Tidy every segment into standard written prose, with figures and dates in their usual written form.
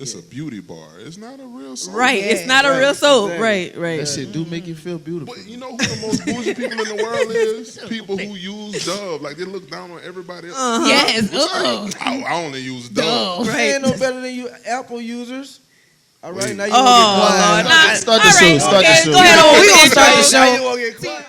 It's a beauty bar. It's not a real soap. Right. It's not a real soap. Exactly. Right. That shit do make you feel beautiful. But you know who the most bougie people in the world is? People who use Dove. Like they look down on everybody else. Yes. I only use Dove. Right. Ain't no better than you Apple users. All right, Wait. now you gonna get quiet. Start the show. Start the show. Go ahead on. We gonna start the Now you show. gonna get quiet.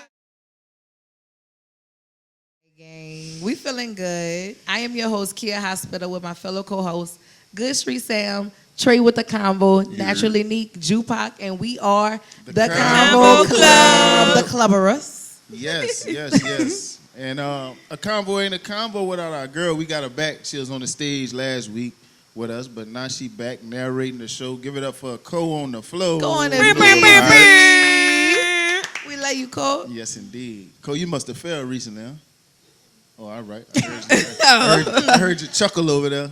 We feeling good. I am your host, Kia Hospital, with my fellow co-hosts, Good Street Sam, Trey with the Conveaux, Naturally Neat, Jupac, and we are the Conveaux Club, the Clubberers. Yes. And a convo ain't a convo without our girl. We got her back. She was on the stage last week with us, but now she back narrating the show. Give it up for Co on the floor. Go on and we let you, Co. Yes, indeed. Co, you must have fell recently, huh? Oh, all right. I heard you chuckle over there.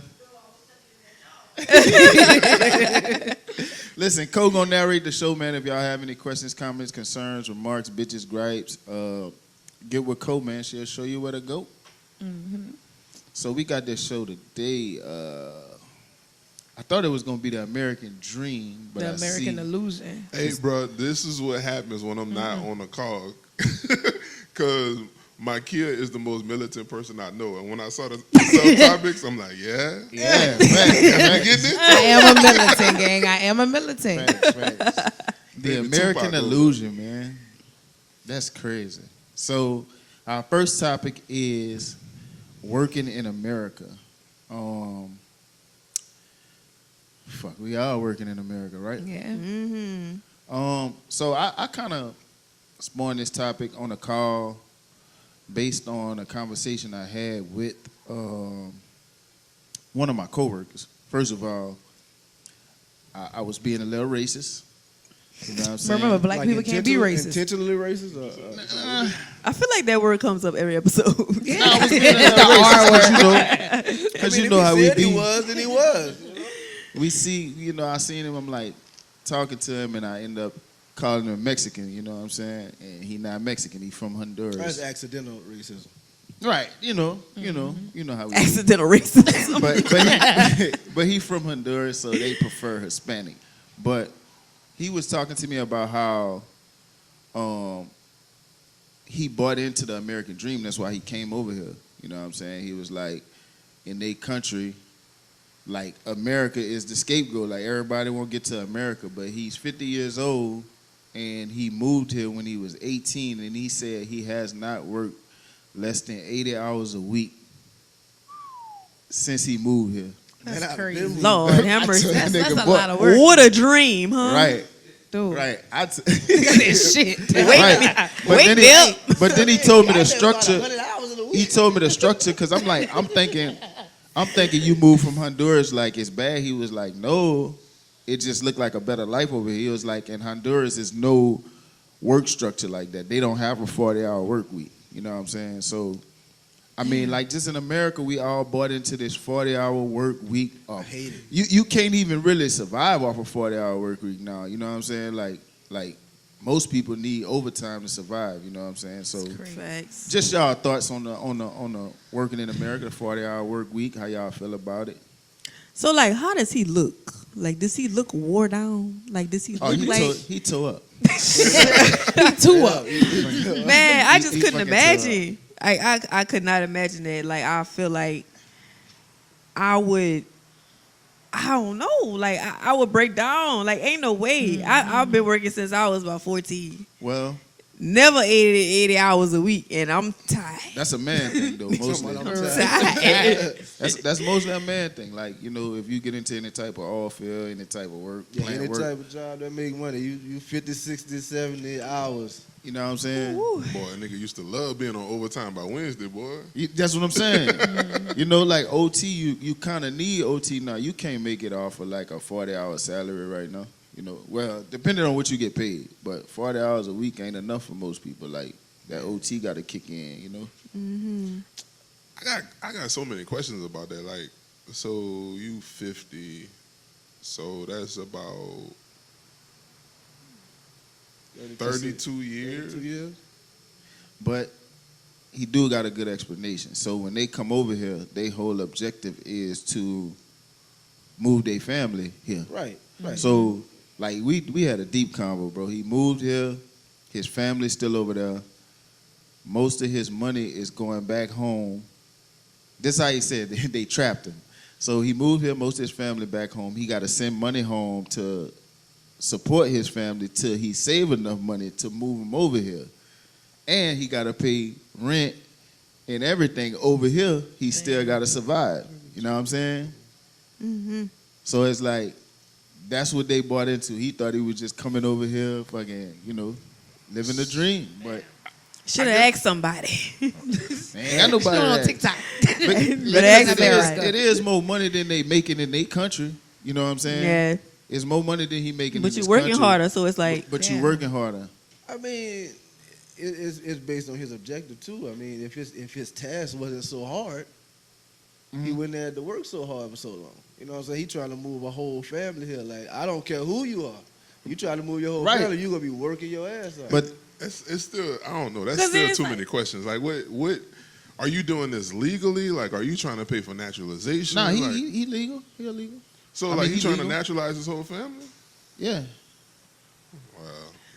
Listen, Co gonna narrate the show, man. If y'all have any questions, comments, concerns, remarks, bitches, gripes, get with Co, man. She'll show you where to go. Mm-hmm. So we got this show today. I thought it was gonna be the American Dream, but the American Illusion. Hey, bro, this is what happens when I'm not on the call. Because my Kia is the most militant person I know. And when I saw the subtopics, I'm like, yeah. I am a militant, gang. I am a militant. Facts. The American Illusion, man. That's crazy. So our first topic is working in America. We are working in America, right? Yeah. Mm-hmm. So I kind of spawned this topic on a call based on a conversation I had with one of my coworkers. First of all, I was being a little racist. You know what I'm saying? Remember, black people can't be racist. Intentionally racist? I feel like that word comes up every episode. Yeah. No, I was being a little racist because you know how we be. He was, and he was. We see, I seen him, I'm like talking to him, and I end up calling him Mexican, you know what I'm saying? And he not Mexican, he from Honduras. That's accidental racism. Right, you know how we Accidental racism. but he from Honduras, so they prefer Hispanic. But he was talking to me about how he bought into the American dream. That's why he came over here. You know what I'm saying? He was like, in their country, like America is the scapegoat. Like everybody won't get to America, but he's 50 years old and he moved here when he was 18, and he said he has not worked less than 80 hours a week since he moved here. That's crazy. Lord have mercy. That's a lot of work. What a dream, huh? Right. Dude. Right. Shit. But then he told me the structure. He told me the structure because I'm thinking you moved from Honduras like it's bad. He was like, no, it just looked like a better life over here. He was like, in Honduras, there's no work structure like that. They don't have a 40-hour work week. You know what I'm saying? So, I mean, like just in America, we all bought into this 40-hour work week. I hate it. You can't even really survive off a 40-hour work week now. You know what I'm saying? Like most people need overtime to survive. You know what I'm saying? So, Facts. just y'all thoughts on the working in America, the 40-hour work week. How y'all feel about it? So, like, how does he look? Like, does he look wore down? Like, does he look like... he tore up. He too up. Man, I just couldn't fucking imagine. I could not imagine that. Like, I feel like I would... I don't know. Like, I would break down. Like, ain't no way. I've been working since I was about 14. Well... Never 80 hours a week, and I'm tired. That's a man thing, though. Mostly. Tired. That's mostly a man thing. Like, if you get into any type of oil field, any type of work, any type of job that make money, you 50, 60, 70 hours. You know what I'm saying? Ooh. Boy, nigga used to love being on overtime by Wednesday, boy. That's what I'm saying. Like OT, you kind of need OT now. You can't make it off of like a 40-hour salary right now. Well, depending on what you get paid, but 40 hours a week ain't enough for most people. Like that OT got to kick in, Mm-hmm. I got so many questions about that. Like, so you 50, so that's about 32 years. 32 years. But he do got a good explanation. So when they come over here, their whole objective is to move their family here. Right. Right. So like we had a deep convo, bro. He moved here. His family's still over there. Most of his money is going back home. This how he said they trapped him. So he moved here, most of his family back home. He got to send money home to support his family till he save enough money to move him over here. And he got to pay rent and everything over here. He still got to survive. You know what I'm saying? Mm-hmm. So it's like, that's what they bought into. He thought he was just coming over here, fucking, living the dream. But Should have asked somebody. ain't got nobody on that. TikTok. But ask America. It is more money than they making in their country. You know what I'm saying? Yeah. It's more money than he making But in you his working country. harder, so it's like. But you Yeah. working harder. I mean, it's based on his objective too. I mean, if his task wasn't so hard, he wouldn't have to work so hard for so long. You know what I'm saying? He trying to move a whole family here. Like, I don't care who you are. You try to move your whole Right. family, you gonna be working your ass off. But It's still, I don't know. That's 'Cause still it's too like- many questions. Like, what are you doing this legally? Like, are you trying to pay for naturalization? nah, Like, he legal. He illegal. so, I like, mean, he he trying to legal. naturalize his whole family? Yeah. Wow.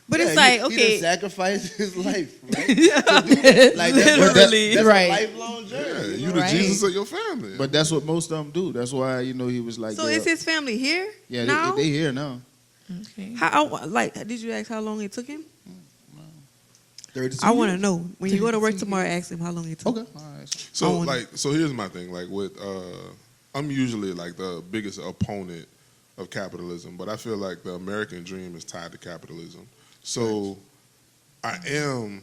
But Yeah, it's like, he done okay. sacrificed his life, right? Like, Literally. that's Right. a lifelong Yeah, journey. you the Right. Jesus of your family. But that's what most of them do. That's why, he was like, So is his family here yeah, now? they here now. Okay. Did you ask how long it took him? 32 I want to years. know. When you go to work tomorrow, ask him how long it took. Okay. All right. So, I wanna- like, so here's my thing. Like, with I'm usually like the biggest opponent of capitalism, but I feel like the American dream is tied to capitalism. So, I am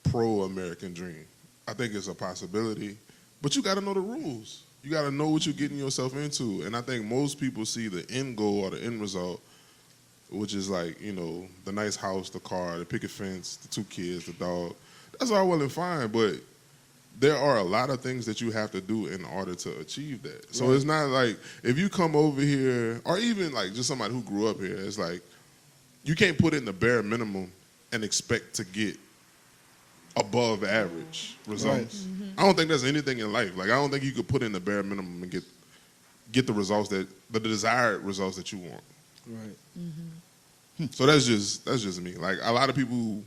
pro-American dream. I think it's a possibility, but you got to know the rules. You got to know what you're getting yourself into, and I think most people see the end goal or the end result, which is like, the nice house, the car, the picket fence, the 2 kids, the dog. That's all well and fine, but there are a lot of things that you have to do in order to achieve that. So it's not like if you come over here, or even like just somebody who grew up here, it's like you can't put in the bare minimum and expect to get above average results. I don't think there's anything in life. Like, I don't think you could put in the bare minimum and get the results the desired results that you want. Right. So that's just me. Like, a lot of people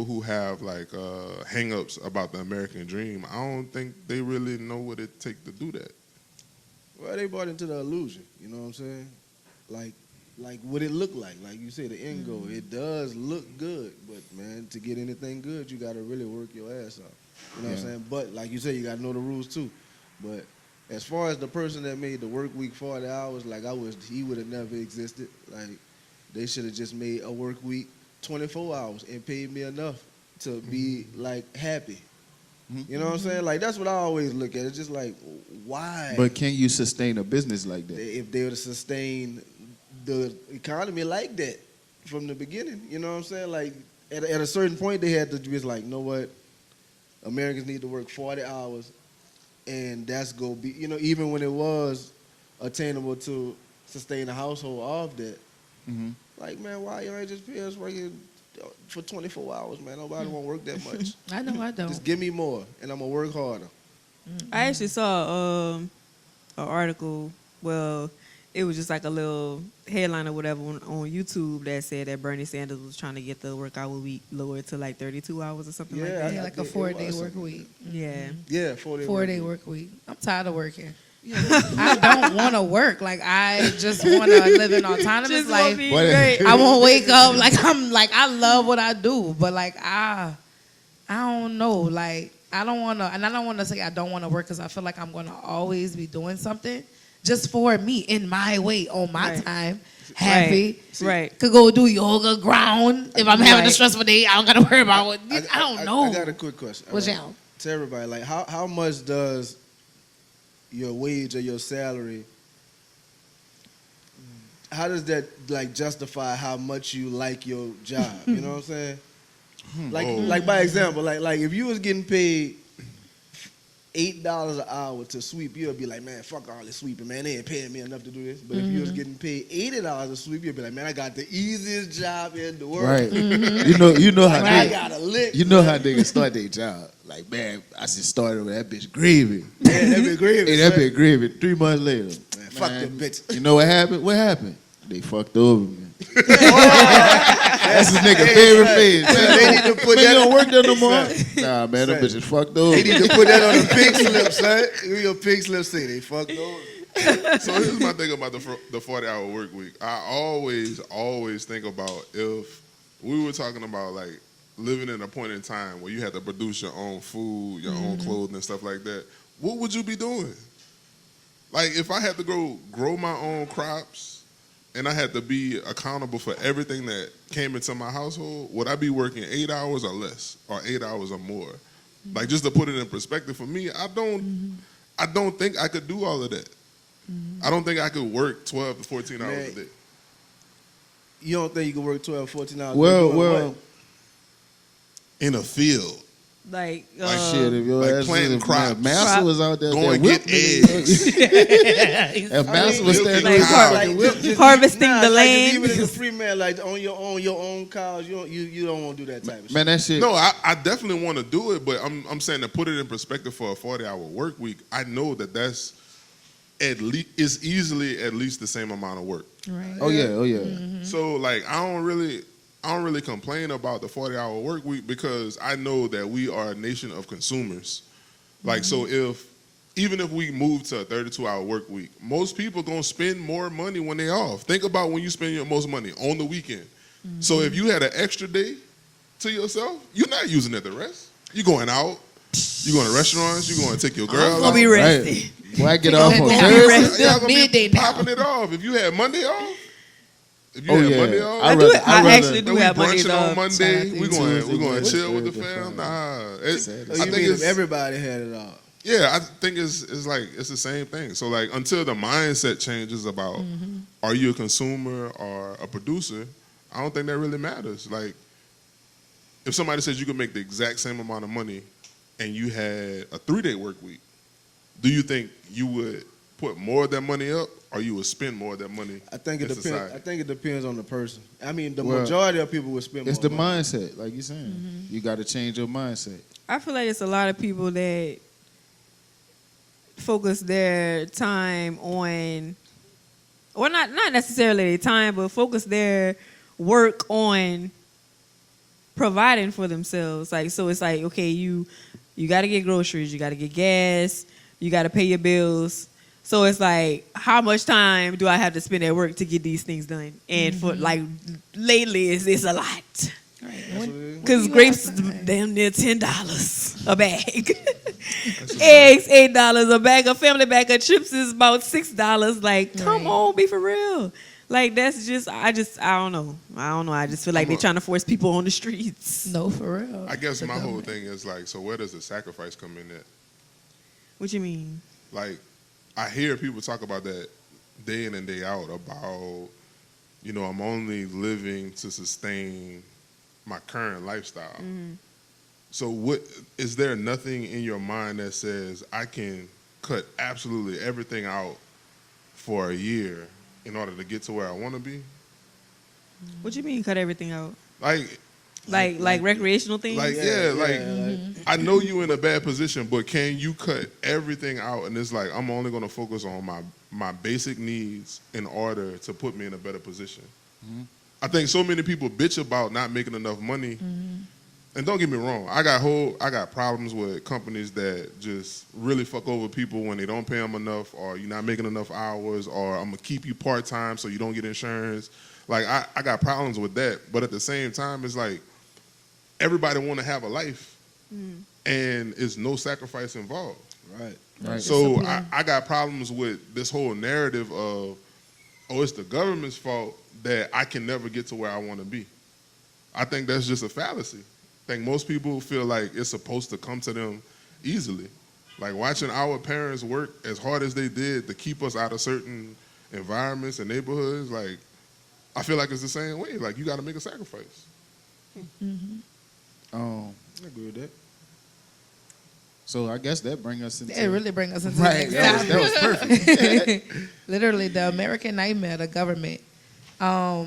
who have like hang-ups about the American dream, I don't think they really know what it takes to do that. Well, they bought into the illusion. You know what I'm saying? Like what it look like. Like you say, the end goal. It does look good, but man, to get anything good, you got to really work your ass off. You know what I'm saying? But like you said, you got to know the rules too. But as far as the person that made the work week 40 hours, like he would have never existed. Like, they should have just made a work week 24 hours and paid me enough to be like happy. You know what I'm saying? Like, that's what I always look at. It's just like, why? But can you sustain a business like that? If they would have sustained the economy like that from the beginning, you know what I'm saying? Like, at a certain point, they had to just like, you know what? Americans need to work 40 hours, and that's go be, even when it was attainable to sustain a household off that. Like, man, why you ain't just pay us working for 24 hours, man? Nobody want to work that much. I know I don't. Just give me more, and I'm gonna work harder. I actually saw an article. Well, it was just like a little headline or whatever on YouTube that said that Bernie Sanders was trying to get the work hour week lowered to like 32 hours or something like Yeah, that. Yeah, like a I think it 4-day was work something. week. Yeah. Yeah, 4-day 4-day week. work week. I'm tired of working. I don't want to work. Like, I just want to live an autonomous Just life. won't be What- great. I won't wake up I love what I do, but like I don't know. Like, I don't want to, and I don't want to say I don't want to work because I feel like I'm going to always be doing something just for me in my way on my Right. time. Happy. Right. Could go do yoga, ground. If I'm having a Right. stressful day, I don't got to worry about what. I don't know. I got a quick question. What's All y'all? To everybody, like, how much does your wage or your salary, how does that like justify how much you like your job? You know what I'm saying? Like by example, like if you was getting paid $8 an hour to sweep, you'll be like, man, fuck all this sweeping, man. They ain't paying me enough to do this. But if you was getting paid $80 to sweep, you'll be like, man, I got the easiest job in the world. Right. You know how I they, got a lick. you know how niggas start their job. Like, man, I just started with that bitch gravy. Yeah, that be gravy. Hey, that son. bitch gravy. 3 months later, Man, fuck them bitch. You know what happened? What happened? They fucked over me. That's his nigga favorite phase. Man, They need to put man, that you don't work there no more. Son. Nah, man, them Son. bitches fucked over. They need to put that on a pink slip, son. Your pink slip say they fucked over. So here's my thing about the 40-hour work week. I always think about if we were talking about like living in a point in time where you had to produce your own food, your own clothing and stuff like that, what would you be doing? Like if I had to grow my own crops and I had to be accountable for everything that came into my household, would I be working 8 hours or less or 8 hours or more? Like just to put it in perspective for me, I don't think I could do all of that. I don't think I could work 12 to 14 hours a day. You don't think you can work 12, 14 hours? Well, In a field. Like, shit, if your like ass planting was, crops. Master was out there Going that to get eggs. If Master was milking standing cows. there, harvesting the like, land. Even as a free man, like on your own cows, you don't want to do that type of shit. man, that shit. No, I definitely want to do it, but I'm saying to put it in perspective for a 40-hour work week, I know that's at least is easily at least the same amount of work. Right. Oh yeah. So like I don't really complain about the 40-hour work week because I know that we are a nation of consumers. Like so even if we move to a 32-hour work week, most people gonna spend more money when they off. Think about when you spend your most money on the weekend. So if you had an extra day to yourself, you're not using it the rest. You going out, you going to restaurants, you going to take your girl I'm out. gonna be rested. When I get off on Gonna be Thursday, rested. Y'all gonna be Midday now. popping it off. If you had Monday off, if you Oh, had yeah. Monday off, I'd I do. rather- I rather- actually then do we have Mondays brunching on off. Monday. We going to Tuesday, chill with the Wednesday, fam. Nah, Saturday. I You think mean if it's everybody had it all? yeah. I think it's like it's the same thing. So like until the mindset changes about are you a consumer or a producer, I don't think that really matters. Like if somebody says you could make the exact same amount of money and you had a 3-day work week, do you think you would put more of that money up or you would spend more of that money? I think it in depends. society? I think it depends on the person. I mean, the Well, majority of people would spend. it's more the money. mindset, like you're saying. You got to change your mindset. I feel like it's a lot of people that focus their time on, or not necessarily their time, but focus their work on providing for themselves. Like, so it's like, okay, you got to get groceries, you got to get gas, you got to pay your bills. So it's like, how much time do I have to spend at work to get these things done? And for like lately, it's a lot. That's what it is. Because You grapes have is time. damn near $10 a bag. Eggs $8 a bag. A family bag of chips is about $6. Like, come Right. on, be for real. Like that's just I don't know. I just feel like they're trying to force people on the streets. No, for real. I guess The my whole government. thing is like, so where does the sacrifice come in at? What you mean? Like, I hear people talk about that day in and day out about, you know, I'm only living to sustain my current lifestyle. So what is there nothing in your mind that says I can cut absolutely everything out for a year in order to get to where I want to be? What you mean cut everything out? Like Recreational things? I know you in a bad position, but can you cut everything out? And it's like I'm only going to focus on my basic needs in order to put me in a better position. I think so many people bitch about not making enough money. And don't get me wrong, I got problems with companies that just really fuck over people when they don't pay them enough, or you're not making enough hours, or I'm gonna keep you part time so you don't get insurance. Like I got problems with that, but at the same time, it's like everybody want to have a life, and it's no sacrifice involved. Right. Right. So I got problems with this whole narrative of, oh, it's the government's fault that I can never get to where I want to be. I think that's just a fallacy. I think most people feel like it's supposed to come to them easily. Like watching our parents work as hard as they did to keep us out of certain environments and neighborhoods, like I feel like it's the same way. Like you got to make a sacrifice. I agree with that. So I guess that brings us into It really brings us into right. the next That was perfect. Literally, the American nightmare, the government. I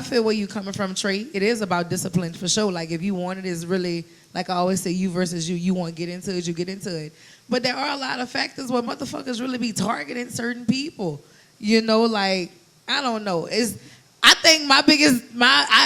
feel where you coming from, Trey. It is about discipline for sure. Like if you want it, it's really like I always say, you versus you. You want to get into it, you get into it. But there are a lot of factors where motherfuckers really be targeting certain people. You know, like I don't know. I think I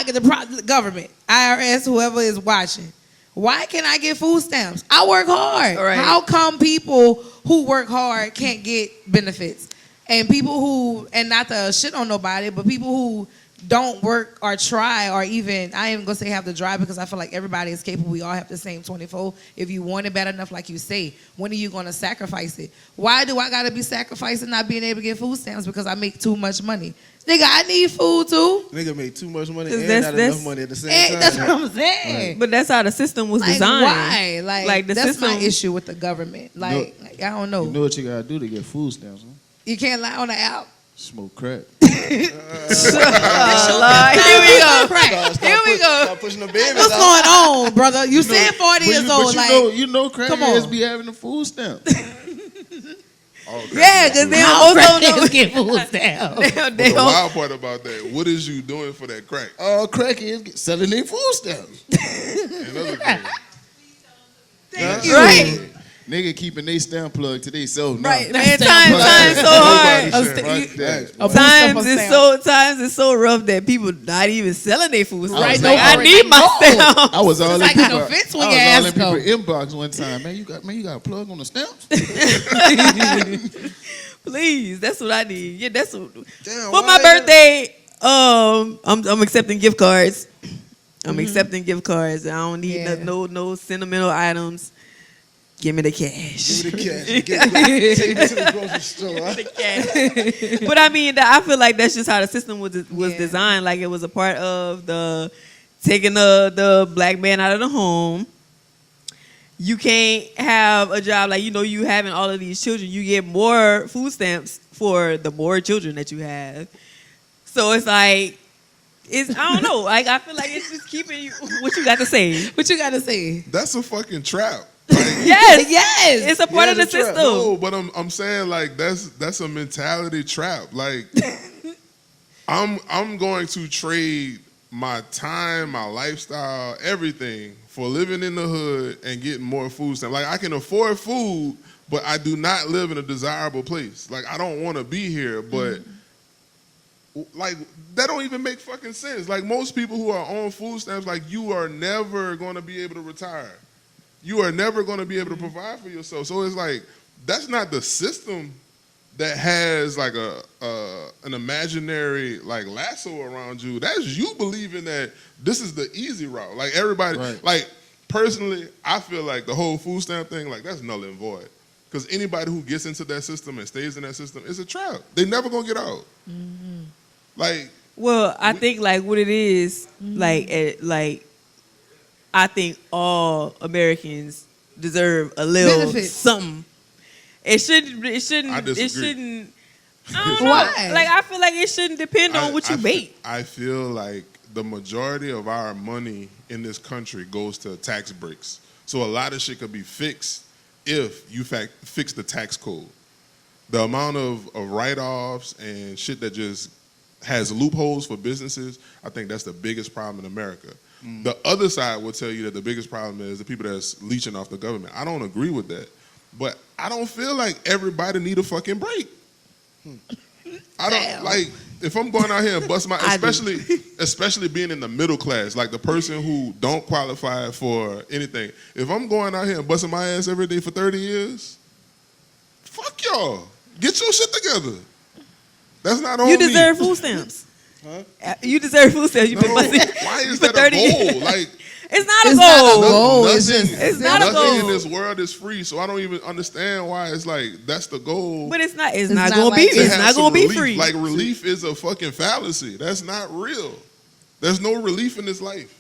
get the government, IRS, whoever is watching. Why can't I get food stamps? I work hard. Right. How come people who work hard can't get benefits? And people who, and not to shit on nobody, but people who don't work or try or even, I ain't even gonna say have to drive because I feel like everybody is capable. We all have the same 24. If you want it bad enough, like you say, when are you gonna sacrifice it? Why do I gotta be sacrificing not being able to get food stamps because I make too much money? Nigga, I need food too. Nigga make too much money 'Cause and not enough money at the same time. That's what I'm saying. But that's how the system was Like, designed. why? Like the that's system. my issue with the government. Like, I don't know. You know what you gotta do to get food stamps, huh? You can't lie on the app. Smoke crack. Lord, here we go. Here we go. Start pushing the babies What's out. going on, brother? You said 40 years old. Like, you know come crackheads on. be having the food stamp. Yeah, because they how don't also know. get food stamps? They But don't- the wild part about that, what is you doing for that crack? Crackheads selling their food stamps. And other things. Thank you. Right. Nigga keeping they stamp plug to they self. Right, man. That's Times so hard. Nobody Thanks, A boy. Times is so rough that people not even selling their food. Right, Like, no, I right, need my stamp. I was all in like people. an offense when I you was all ask in people inbox one time. Man, you got a plug on the stamps? Please, that's what I need. Yeah, that's what, Damn, for why my they- birthday. I'm accepting gift cards. I'm accepting gift cards. I don't need Yeah. no sentimental items. Give me the cash. Give me the cash. Take me to the grocery store. Huh? The cash. But I mean, I feel like that's just how the system was Yeah. designed. Like it was a part of the taking the black man out of the home. You can't have a job like you having all of these children. You get more food stamps for the more children that you have. So it's like I don't know. Like I feel like it's just keeping you. What you got to say? What you got to say? That's a fucking trap. Like, Yes. It's a part Yeah, of the it's a trap. system. no, but I'm saying like that's a mentality trap. Like I'm going to trade my time, my lifestyle, everything for living in the hood and getting more food stamps. Like I can afford food, but I do not live in a desirable place. Like I don't want to be here, but like that don't even make fucking sense. Like most people who are on food stamps, like you are never going to be able to retire. You are never going to be able to provide for yourself. So it's like that's not the system that has like an imaginary like lasso around you. That's you believing that this is the easy route. Like everybody, Right. like personally, I feel like the whole food stamp thing, like that's null and void. Because anybody who gets into that system and stays in that system is a trap. They never gonna get out. Like Well, I think like what it is, like I think all Americans deserve a little Benefits. something. It shouldn't. I It disagree. shouldn't. I don't know. Why? Like I feel like it shouldn't depend on what you make. I feel like the majority of our money in this country goes to tax breaks. So a lot of shit could be fixed if you fix the tax code. The amount of write-offs and shit that just has loopholes for businesses, I think that's the biggest problem in America. The other side will tell you that the biggest problem is the people that's leeching off the government. I don't agree with that. But I don't feel like everybody need a fucking break. I don't like if I'm going out here and bust my I do. especially being in the middle class, like the person who don't qualify for anything. If I'm going out here and busting my ass every day for 30 years, fuck y'all. Get your shit together. That's not on You me. deserve food stamps. Huh? You deserve food stamps. You've been No, busting why is for that 30 a goal? years. Like It's not a It's not a goal. goal. nothing, It's just It's not a nothing goal. in this world is free, so I don't even understand why it's like that's the goal. But it's not. It's, It's not not gonna like be. to It's have not some gonna be relief. free. Like relief is a fucking fallacy. That's not real. There's no relief in this life.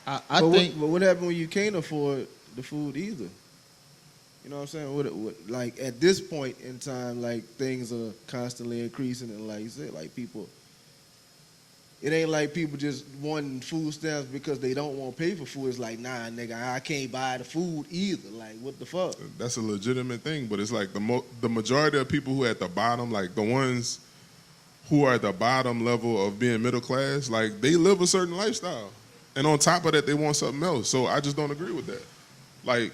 I But think what happened when you can't afford the food either? You know what I'm saying? What like at this point in time, like things are constantly increasing, and like you said, like people, It ain't like people just wanting food stamps because they don't want to pay for food. It's like, nah, nigga, I can't buy the food either. Like, what the fuck? That's a legitimate thing, but it's like the majority of people who are at the bottom, like the ones who are at the bottom level of being middle class, like they live a certain lifestyle, and on top of that, they want something else. So I just don't agree with that. Like,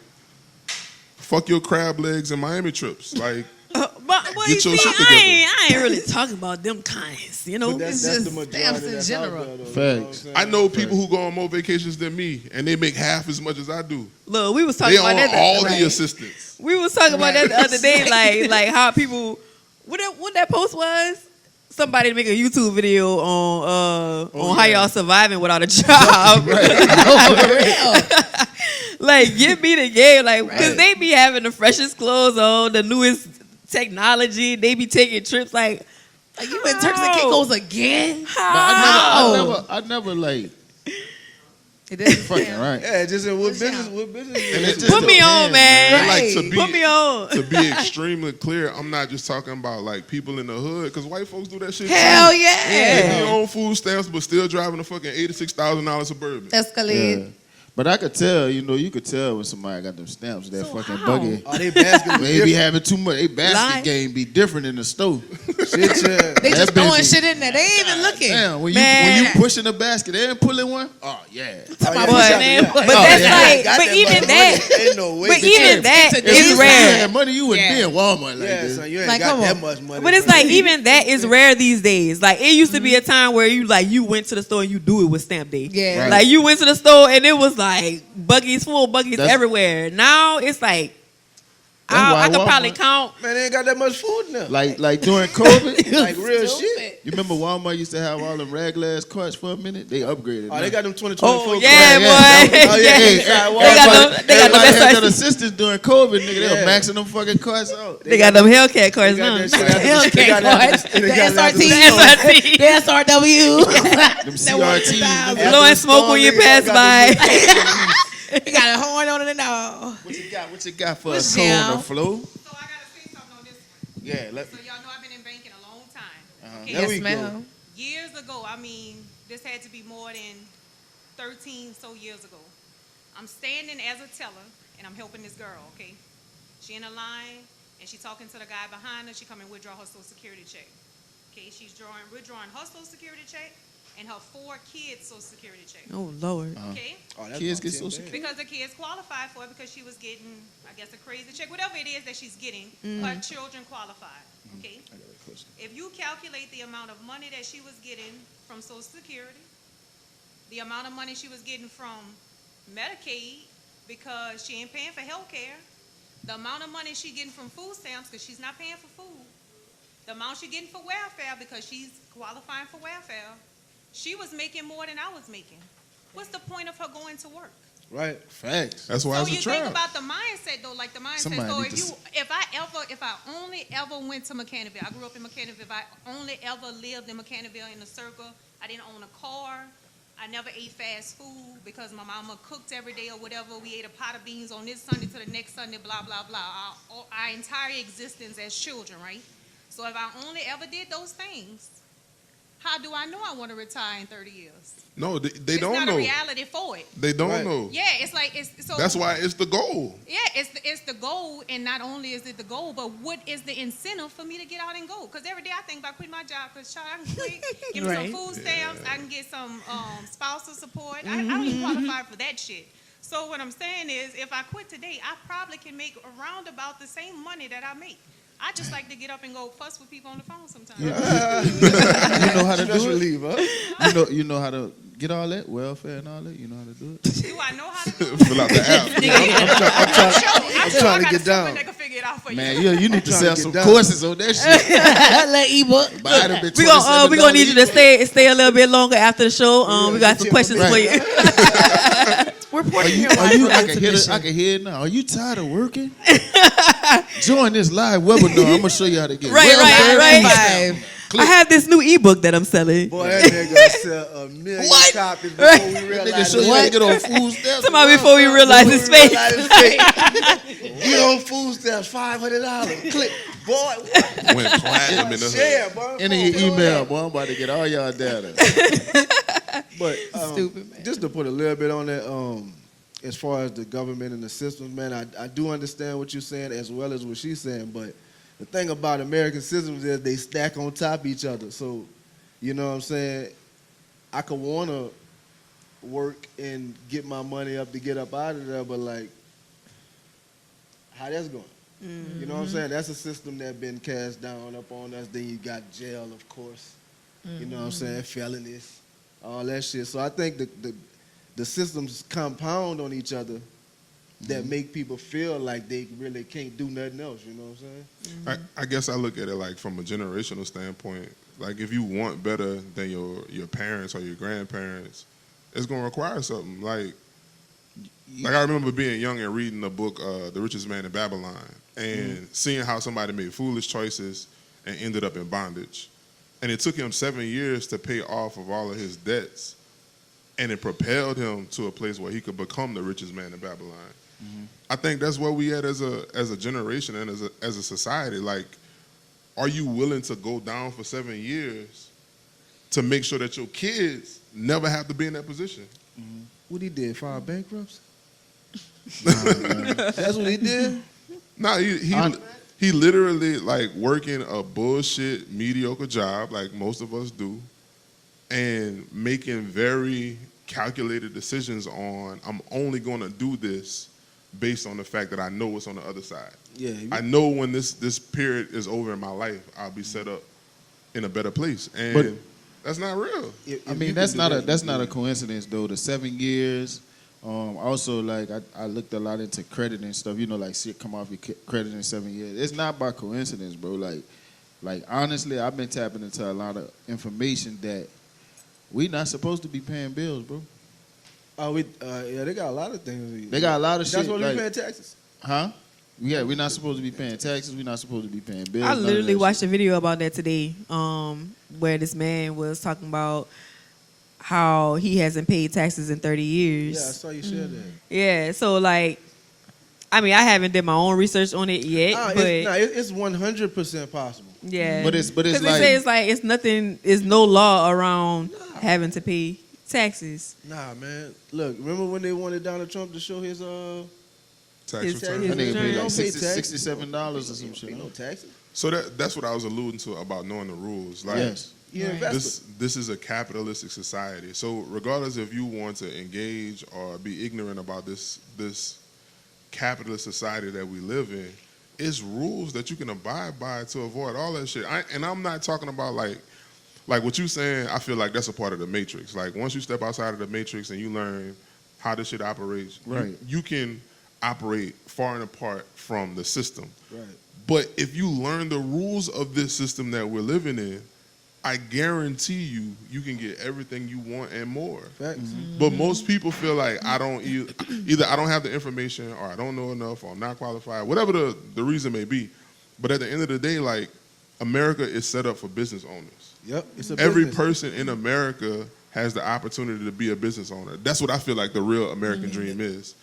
fuck your crab legs and Miami trips. Like, But Get you your see, shit together. I ain't really talking about them kinds, you know. But that's just the majority stamps in that's out general. there, though, you know what I'm Facts. saying? I know people who go on more vacations than me, and they make half as much as I do. Look, we was talking They about own that. all right. the assistants. We was talking about that the other day, like how people. What that post was? Somebody make a YouTube video on how y'all surviving without a job. Like, get me the game, like, because they be having the freshest clothes on, the newest technology. They be taking trips, like You in Turks and Caicos again? I never like It is fucking right. Yeah, just in what What's business? y'all? What business? And it just Put me on, depends, man. Like, Right. Put me on. To be extremely clear, I'm not just talking about like people in the hood, because white folks do that shit Hell too. yeah. Getting your own food stamps, but still driving a fucking $86,000 Suburban. Escalade. Yeah. But I could tell, you could tell when somebody got them stamps, that So fucking how? buggy. Oh, they basket They be having too much. They basket Lie. game be different in the store. shit. Yeah. They just That bitch throwing be- shit in there. They ain't even looking. Damn, when Man. you pushing the basket, they ain't pulling one. Oh yeah. Oh, yeah, But, we got it, but yeah. that's yeah. like, Got but that even money. that, Ain't no way. but even that It's a If is you rare. had money, you wouldn't be in Walmart like Yeah, this. son, you ain't Like, got come that on. much money. But it's bro. like even that is rare these days. Like it used to be a time where you went to the store and you do it with stamp day. Yeah. Right. Like you went to the store and it was like buggies full buggies That's- everywhere. Now it's like That's why I could probably Walmart- count. Man, they ain't got that much food in there. Like during COVID, Like real Stupid. shit. you remember Walmart used to have all them raglass carts for a minute? They upgraded. Oh, now. they got them 2024. Oh yeah, yeah, boy. yeah. Oh, yeah. Hey, They got them everybody had that SRT. assistance during COVID, nigga. They Yeah. were maxing them fucking carts out. They got them Hellcat cars They got now. that shit after Okay, they got that- boys. they The got that after SRT. the SRT. The SRW. Them That one CRTs. style. nigga. Blowing smoke when you pass by. You got a horn on it now. What you got for What's us on down? the floor? So I gotta say something on this one. Yeah, let So y'all know I've been in banking a long time. Okay. There we Yes, go. ma'am. Years ago, I mean, this had to be more than 13 so years ago. I'm standing as a teller and I'm helping this girl, okay? She in a line and she talking to the guy behind her. She come and withdraw her social security check. Okay, withdrawing her social security check and her 4 kids' social security check. Oh Lord. Okay? Oh, that's Kids about get 10 social bands. Because the kids qualified for it because she was getting, I guess, a crazy check. Whatever it is that she's getting, her children qualified. Okay? If you calculate the amount of money that she was getting from Social Security, the amount of money she was getting from Medicaid because she ain't paying for health care, the amount of money she getting from food stamps because she's not paying for food, the amount she getting for welfare because she's qualifying for welfare, she was making more than I was making. What's the point of her going to work? Right. facts. That's why So it's a you think trap. about the mindset though, like the mindset. Somebody So need to if I only ever went to Mechanicsville, I grew up in Mechanicsville. If I only ever lived in Mechanicsville in a circle, I didn't own a car. I never ate fast food because my mama cooked every day or whatever. We ate a pot of beans on this Sunday to the next Sunday, blah, blah, blah. Our entire existence as children, right? So if I only ever did those things, how do I know I want to retire in 30 years? No, they It's don't not know. a reality for it. They don't Right. know. Yeah, it's like, it's so. That's why it's the goal. Yeah, it's the goal, and not only is it the goal, but what is the incentive for me to get out and go? Because every day I think about quitting my job because I can quit, give me Right. some food stamps, I can get some spousal support. I don't even qualify for that shit. So what I'm saying is, if I quit today, I probably can make around about the same money that I make. I just like to get up and go fuss with people on the phone sometimes. You know how to Stress do it. relief, huh? You know how to get all that welfare and all that. You know how to do it. Do I know how to do it? Fill out the app. I'm sure trying to I got get a down. someone that can figure it out for Man, you. you need to trying sell to some get down. courses on that shit. Little ebook. Buy them at We gonna need you to stay a little bit longer after the show. We got some questions for you. We're Are porting you, your are life you, for I can hear it. exhibition. I can hear it now. Are you tired of working? Join this live webinar. I'm gonna show you how to get Right. Five. I have this new ebook that I'm selling. Boy, that nigga sell a million What? copies before we Nigga realize show you how to get on food stamps. Somebody before we realize his face. Get on food stamps, $500. Click. Boy, what? Went platinum in the hood. Share, boy. In your email, boy. I'm about to get all y'all data. But Stupid, man. just to put a little bit on that, as far as the government and the systems, man, I do understand what you're saying as well as what she's saying. But the thing about American systems is they stack on top of each other. So, you know what I'm saying? I could want to work and get my money up to get up out of there, but like, how that's going? You know what I'm saying? That's a system that been cast down up on us. Then you got jail, of course. You know what I'm saying? Felonies, all that shit. So I think the systems compound on each other that make people feel like they really can't do nothing else. You know what I'm saying? I guess I look at it like from a generational standpoint. Like if you want better than your parents or your grandparents, it's gonna require something. Like I remember being young and reading the book The Richest Man in Babylon and seeing how somebody made foolish choices and ended up in bondage. And it took him 7 years to pay off of all of his debts. And it propelled him to a place where he could become the richest man in Babylon. I think that's where we at as a generation and as a society. Like, are you willing to go down for 7 years to make sure that your kids never have to be in that position? What he did? File bankruptcy? That's what he did? No, he literally like working a bullshit mediocre job like most of us do, and making very calculated decisions on I'm only going to do this based on the fact that I know what's on the other side. Yeah. I know when this period is over in my life, I'll be set up in a better place, and But- that's not real. I mean, that's not a coincidence though. The 7 years. Also, like I looked a lot into credit and stuff. You know, like shit come off your credit in 7 years. It's not by coincidence, bro. Like honestly, I've been tapping into a lot of information that we not supposed to be paying bills, bro. Oh, yeah, they got a lot of things. They got a lot of shit. That's what like, we paying taxes. Huh? Yeah, we're not supposed to be paying taxes. We're not supposed to be paying bills. I none of literally that watched shit. a video about that today, where this man was talking about how he hasn't paid taxes in 30 years. Yeah, I saw you share that. Yeah, so like, I mean, I haven't did my own research on it yet, but It's 100% possible. yeah, But it's 'Cause like they say it's like it's nothing. It's no law around having to pay taxes. Nah, man. Look, remember when they wanted Donald Trump to show his Tax His- return. his- that nigga paid Don't like pay taxes. $67 or some shit. pay no taxes? So that's what I was alluding to about knowing the rules. Like, Yes. You invested. this is a capitalistic society. So regardless if you want to engage or be ignorant about this capitalist society that we live in, it's rules that you can abide by to avoid all that shit. And I'm not talking about like what you saying. I feel like that's a part of the matrix. Like once you step outside of the matrix and you learn how this shit operates, Right. you can operate far and apart from the system. Right. But if you learn the rules of this system that we're living in, I guarantee you can get everything you want and more. Facts. But most people feel like I don't either I don't have the information or I don't know enough or I'm not qualified, whatever the reason may be. But at the end of the day, like America is set up for business owners. Yep. It's a Every business. person in America has the opportunity to be a business owner. That's what I feel like the real American dream is.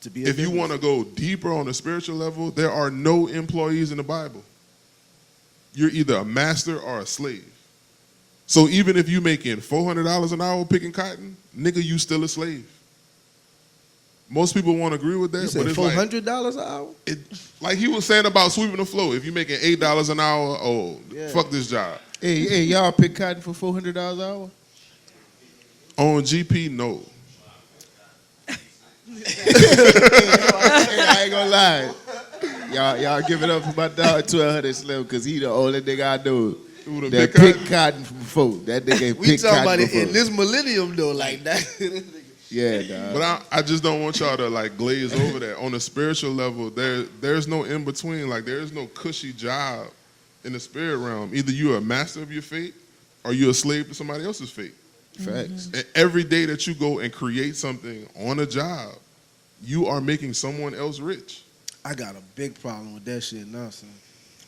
To be a If you business. want to go deeper on a spiritual level, there are no employees in the Bible. You're either a master or a slave. So even if you making $400 an hour picking cotton, nigga, you still a slave. Most people won't agree with that, You but said it's like, $400 an hour? like he was saying about sweeping the floor. If you making $8 an hour, oh, Yeah. fuck this job. Hey, y'all pick cotton for $400 an hour? On GP, no. Hey, I ain't gonna lie. Y'all give it up for my dog 1200 Slim, cause he the only nigga I know Who the that big pick cotton from folk. That nigga We pick talking cotton about it before. in this millennium though, like that. Yeah, dog. But I just don't want y'all to like glaze over that. On a spiritual level, there's no in between. Like there's no cushy job in the spirit realm. Either you're a master of your fate or you're a slave to somebody else's fate. Facts. And every day that you go and create something on a job, you are making someone else rich. I got a big problem with that shit now, son.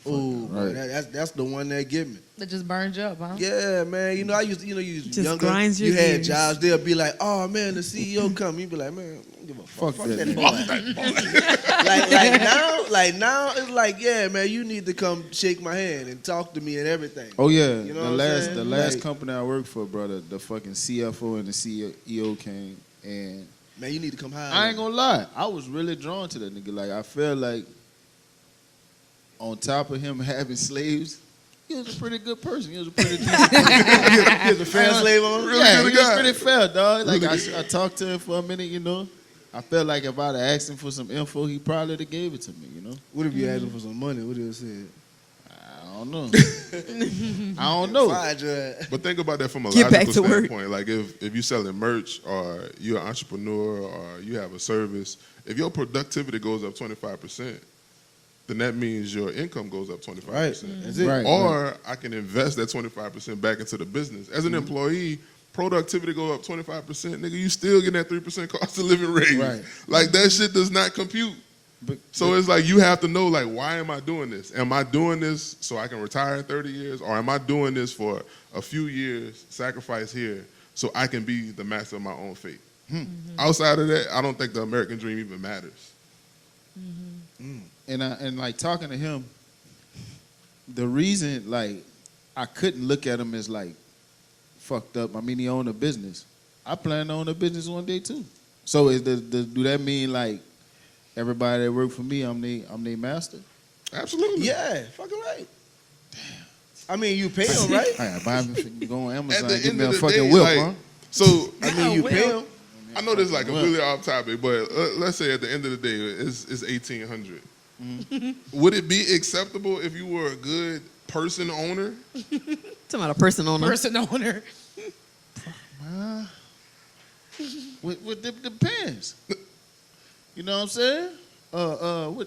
Ooh, right. man, that's the one that get me. That just burned you up, huh? Yeah, man. You know, I used to, you Just younger. grinds your You had gears. jobs. They'll be like, "Oh man, the CEO come." You be like, "Man, I don't give a fuck, Fuck that boy." like now, it's like, yeah, man, you need to come shake my hand and talk to me and everything. Oh yeah, You know the what I'm last saying? the last Like- company I worked for, brother, the fucking CFO and the CEO came, and Man, you need to come high. I ain't gonna lie, I was really drawn to that nigga. Like I felt like, on top of him having slaves, he was a pretty good person. He was a pretty decent He was a fair slave on. yeah, good he was guy. pretty fair, dog. Like I talked to him for a minute, you know. I felt like if I'd have asked him for some info, he probably have gave it to me, you know. What if you asked him for some money? What if you said? I don't know. I don't know. Fired your ass. But think about that from a Get back logical to work. standpoint. Like if you're selling merch or you're an entrepreneur or you have a service, if your productivity goes up 25%, then that means your income goes up 25%. Right. That's it. Right. Or I can invest that 25% back into the business. As an employee, productivity go up 25%, nigga, you still getting that 3% cost of living raise. Right. Like that shit does not compute. But, So it's like you have to know, like, why am I doing this? Am I doing this so I can retire in 30 years? Or am I doing this for a few years, sacrifice here, so I can be the master of my own fate? Outside of that, I don't think the American dream even matters. and like talking to him, the reason like I couldn't look at him as like fucked up. I mean, he owned a business. I plan to own a business one day too. So do that mean like everybody that work for me, I'm their master? Absolutely. Yeah, fucking right. Damn. I mean, you pay him, right? I buy him, go on Amazon, At the get end me a of the fucking day, whip, like, huh? so I mean, you pay him. I know this is like completely off topic, but let's say at the end of the day, it's 1800. Would it be acceptable if you were a good person owner? Talking about a person on Person owner. Depends. You know what I'm saying?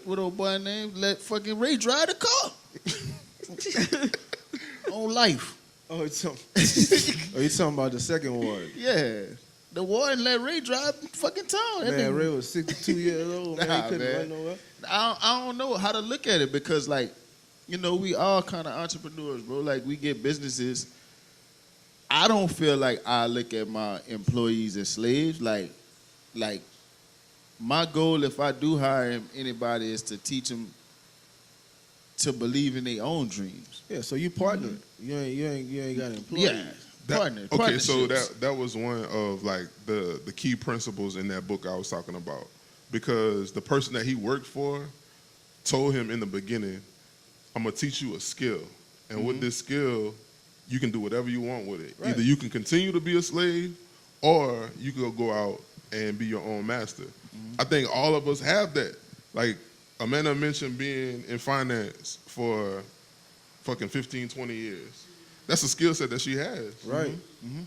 What old boy name? Let fucking Ray drive the car. On life. Oh, you talking about the second ward? Yeah. The war and let Ray drive fucking town. That Man, nigga- Ray was 62 years old. Man, Nah, he couldn't man. run nowhere. I don't know how to look at it because, like, you know, we all kind of entrepreneurs, bro. Like, we get businesses. I don't feel like I look at my employees as slaves. Like my goal, if I do hire anybody, is to teach them to believe in their own dreams. Yeah, so you partner. You ain't got an employee. Yeah, Okay, so partnerships. that was one of like the key principles in that book I was talking about, because the person that he worked for told him in the beginning, I'm gonna teach you a skill, and with this skill, you can do whatever you want with it. Right. Either you can continue to be a slave, or you can go out and be your own master. I think all of us have that. Like Amanda mentioned, being in finance for fucking 15, 20 years. That's a skill set that she has. Right.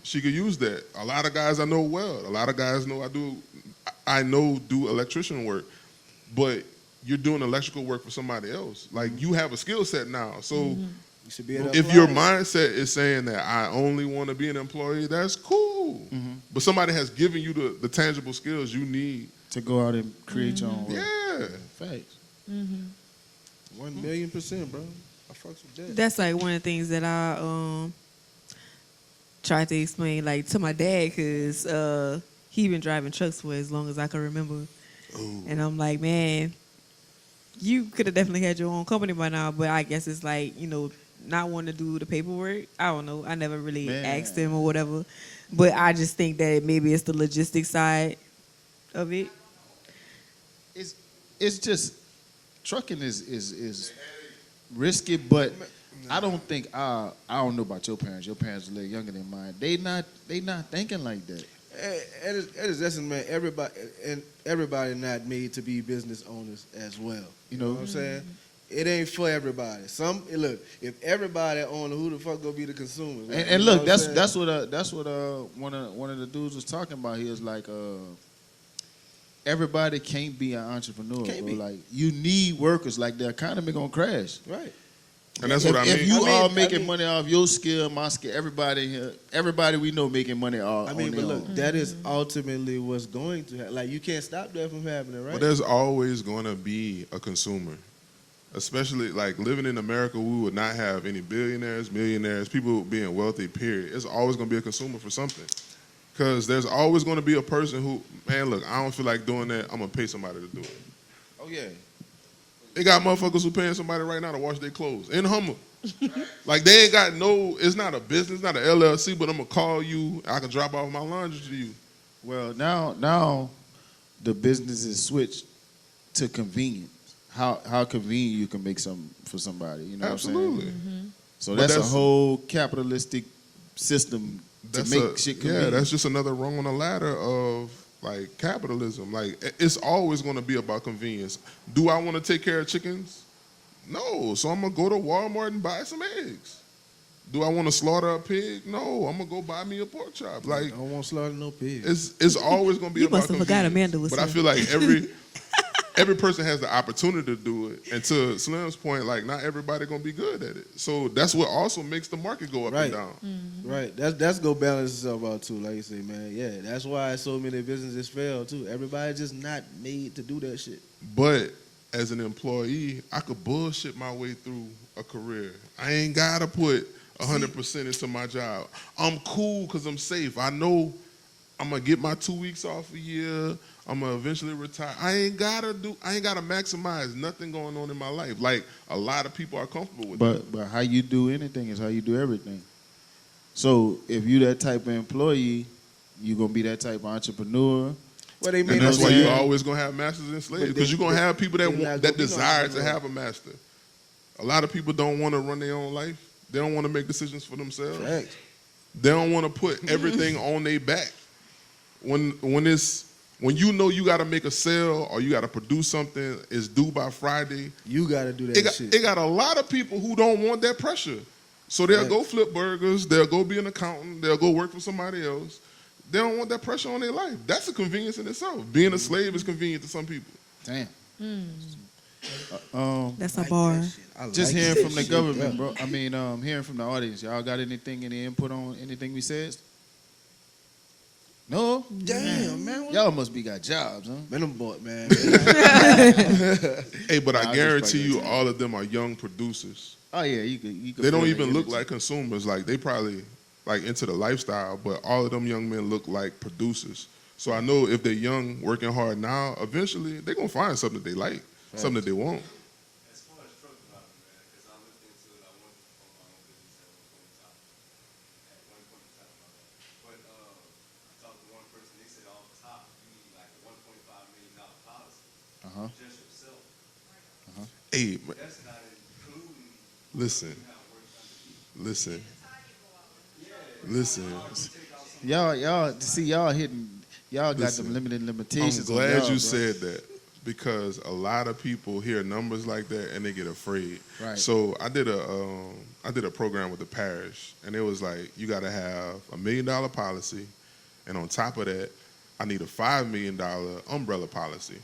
She could use that. A lot of guys I know well. A lot of guys know I know do electrician work, but you're doing electrical work for somebody else. Like you have a skill set now. So You should be able to if apply your it. mindset is saying that I only want to be an employee, that's cool. But somebody has given you the tangible skills you need. To go out and create your own work. Yeah. Facts. 1,000,000%, bro. I fucks with that. That's like one of the things that I tried to explain like to my dad, because he been driving trucks for as long as I can remember. And I'm like, man, you could have definitely had your own company by now, but I guess it's like, you know, not wanting to do the paperwork. I don't know. I never really Man. asked him or whatever. But I just think that maybe it's the logistics side of it. It's just trucking is risky, but I don't think I don't know about your parents. Your parents are a little younger than mine. They not thinking like that. It is essence, man. Everybody not made to be business owners as well. You know what I'm saying? It ain't for everybody. Look, if everybody owner, who the fuck gonna be the consumers? Right? And You know look, what I'm saying? that's what one of the dudes was talking about. He was like, everybody can't be an entrepreneur. Can't bro. be. Like you need workers. Like the economy gonna crash. Right. And that's if, what I mean. If you I all mean- making money off your skill, my skill, everybody here, everybody we know making money off. I mean, on but their look, own. that is ultimately what's going to happen. Like, you can't stop that from happening, right? But there's always going to be a consumer. especially like living in America, we would not have any billionaires, millionaires, people being wealthy, period. It's always going to be a consumer for something. Because there's always going to be a person who, man, look, I don't feel like doing that. I'm going to pay somebody to do it. Oh yeah. They got motherfuckers who paying somebody right now to wash their clothes in Hummer. Like they ain't got no, it's not a business, not an LLC, but I'm going to call you. I can drop off my laundry to you. Well, now the business is switched to convenience. How convenient you can make something for somebody, you know Absolutely. what I'm saying? So But that's a that's- whole capitalistic system to make shit convenient. Yeah, that's just another rung on the ladder of like capitalism. Like it's always going to be about convenience. Do I want to take care of chickens? No, so I'm gonna go to Walmart and buy some eggs. Do I want to slaughter a pig? No, I'm gonna go buy me a pork chop. Like I don't want to slaughter no pig. it's always gonna be You about must have forgot convenience. Amanda was But I here. feel like every person has the opportunity to do it. And to Slim's point, like not everybody gonna be good at it. So that's what also makes the market go up Right. and down. Right. That's go balance itself out too. Like you say, man. Yeah. That's why so many businesses fail too. Everybody just not made to do that shit. But as an employee, I could bullshit my way through a career. I ain't gotta put 100% into my job. I'm cool because I'm safe. I know I'm gonna get my 2 weeks off a year. I'm gonna eventually retire. I ain't gotta maximize nothing going on in my life. Like a lot of people are comfortable with that. But how you do anything is how you do everything. So if you that type of employee, you gonna be that type of entrepreneur. Well, they And made that's us why say- you're always gonna have masters and slaves, But because they- you're gonna have people that they not want, gonna that be no desire to entrepreneur. have a master. A lot of people don't want to run their own life. They don't want to make decisions for themselves. Facts. They don't want to put everything on their back. When you know you got to make a sale or you got to produce something, it's due by Friday. You got to do that shit. It got a lot of people who don't want that pressure. So they'll Right. go flip burgers, they'll go be an accountant, they'll go work for somebody else. They don't want that pressure on their life. That's a convenience in itself. Being a slave is convenient to some people. Damn. That's a bar. Just like hearing that from the shit, government, yeah. bro. I mean, hearing from the audience. Y'all got anything, any input on anything we said? No? Damn, man. Y'all must be got jobs, huh? Man, I'm bored, man. Hey, but Nah, I I just guarantee play you that. all of them are young producers. Oh yeah, you could. They don't feel even the look energy. like consumers. Like they probably like into the lifestyle, but all of them young men look like producers. So I know if they're young, working hard now, eventually they're gonna find something that they like, something that they want. As far as truck driving, man, because I looked into it, I wanted to own my own business at one point in time. But I talked to one person, they said off the top, you need like a $1.5 million policy, just yourself. Hey, That's not including listen, how it works underneath. listen. Y'all hitting. Y'all got Listen, them limited I'm limitations. on glad y'all, you bro. said that because a lot of people hear numbers like that and they get afraid. Right. So I did a program with the parish, and it was like you got to have $1 million policy, and on top of that, I need a $5 million umbrella policy.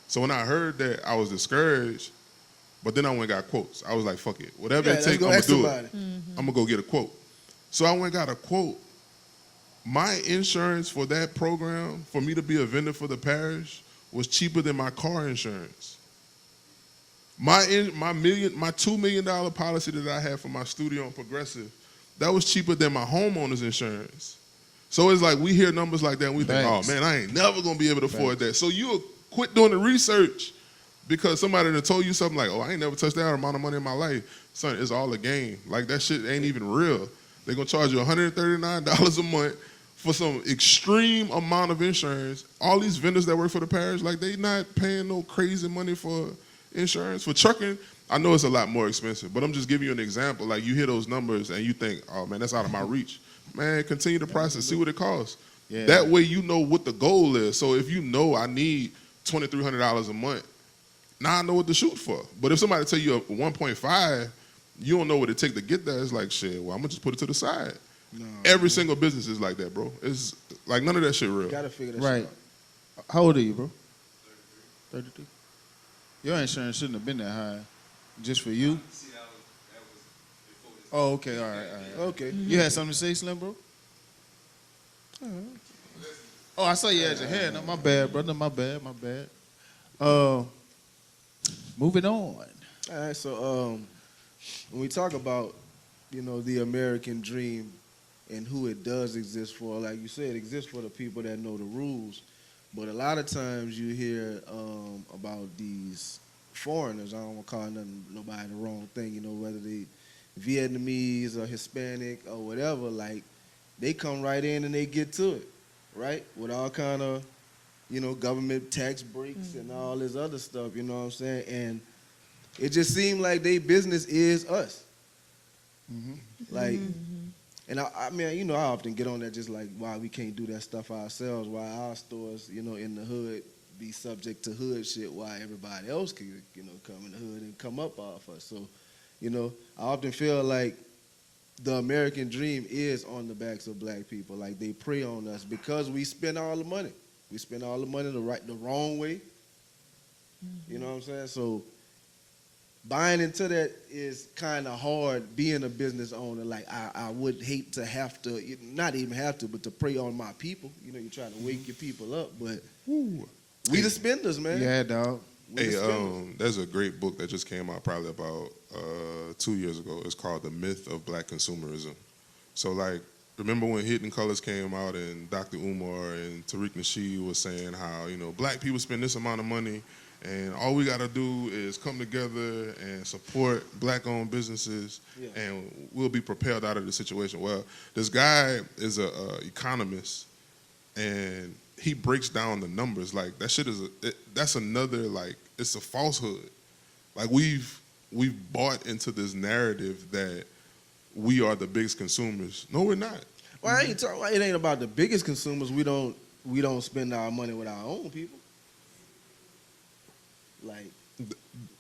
So when I heard that, I was discouraged, but then I went and got quotes. I was like, fuck it, whatever Yeah, it let's takes, go I'm gonna ask do somebody. it. I'm gonna go get a quote. So I went and got a quote. My insurance for that program, for me to be a vendor for the parish, was cheaper than my car insurance. My $2 million policy that I had for my studio and Progressive, that was cheaper than my homeowner's insurance. So it's like we hear numbers like that and we think, Facts. oh man, I ain't never gonna be able to afford that. So you'll quit doing the research because somebody that told you something like, oh, I ain't never touched that amount of money in my life. Son, it's all a game. Like that shit ain't even real. They're gonna charge you $139 a month for some extreme amount of insurance. All these vendors that work for the parish, like they not paying no crazy money for insurance. For trucking, I know it's a lot more expensive, but I'm just giving you an example. Like you hear those numbers and you think, oh man, that's out of my reach. Man, continue the process, see what it costs. Yeah. That way you know what the goal is. So if you know I need $2,300 a month, now I know what to shoot for. But if somebody tell you a 1.5, you don't know what it take to get there. It's like, shit, well, I'm gonna just put it to the side. No, Every single business is like that, bro. It's like none of that shit real. gotta figure that Right. shit out. How old are you, bro? 33. Your insurance shouldn't have been that high, just for you. See, that was before this. Oh, okay, all right. Okay. You had something to say, Slim, bro? Oh, I saw you had your hand. No, my bad, brother. My bad. Moving on. All right, so when we talk about, the American dream and who it does exist for, like you said, it exists for the people that know the rules. But a lot of times you hear about these foreigners. I don't want to call nobody the wrong thing, whether they Vietnamese or Hispanic or whatever. Like, they come right in and they get to it, right? With all kind of, government tax breaks and all this other stuff, you know what I'm saying? And it just seemed like their business is us. Like, and I mean, I often get on that just like why we can't do that stuff ourselves, why our stores, in the hood be subject to hood shit, why everybody else can, come in the hood and come up off us. So, I often feel like the American dream is on the backs of black people. Like, they prey on us because we spend all the money. We spend all the money the wrong way. You know what I'm saying? So buying into that is kind of hard being a business owner. Like, I would hate to have to, not even have to, but to prey on my people. You're trying to wake your people up, but we the spenders, man. Yeah, dog. Hey, there's a great book that just came out probably about 2 years ago. It's called The Myth of Black Consumerism. So, like, remember when Hidden Colors came out and Dr. Umar and Tariq Nasheed was saying how, black people spend this amount of money and all we got to do is come together and support black-owned businesses and we'll be propelled out of the situation. Well, this guy is an economist and he breaks down the numbers. Like, that shit is that's another, like, it's a falsehood. Like, we've bought into this narrative that we are the biggest consumers. No, we're not. Well, it ain't about the biggest consumers. We don't spend our money with our own people. Like,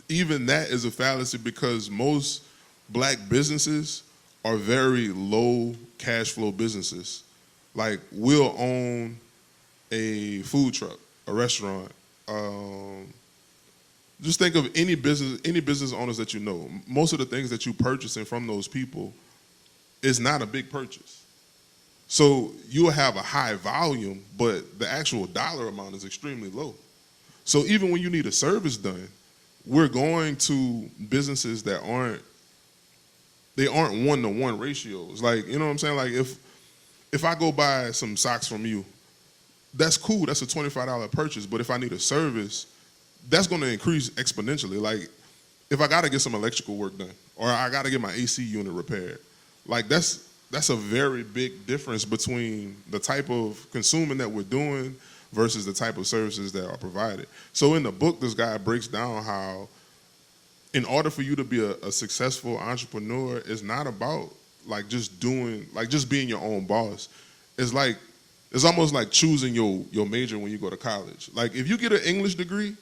even that is a fallacy because most black businesses are very low cash flow businesses. Like, we'll own a food truck, a restaurant. Just think of any business owners that you know. Most of the things that you purchasing from those people is not a big purchase. So you'll have a high volume, but the actual dollar amount is extremely low. So even when you need a service done, we're going to businesses that aren't one-to-one ratios. Like, you know what I'm saying? Like, if I go buy some socks from you, that's cool. That's a $25 purchase. But if I need a service, that's going to increase exponentially. Like, if I got to get some electrical work done or I got to get my AC unit repaired, like, that's a very big difference between the type of consuming that we're doing versus the type of services that are provided. So in the book, this guy breaks down how in order for you to be a successful entrepreneur, it's not about like just being your own boss. It's almost like choosing your major when you go to college. Like, if you get an English degree,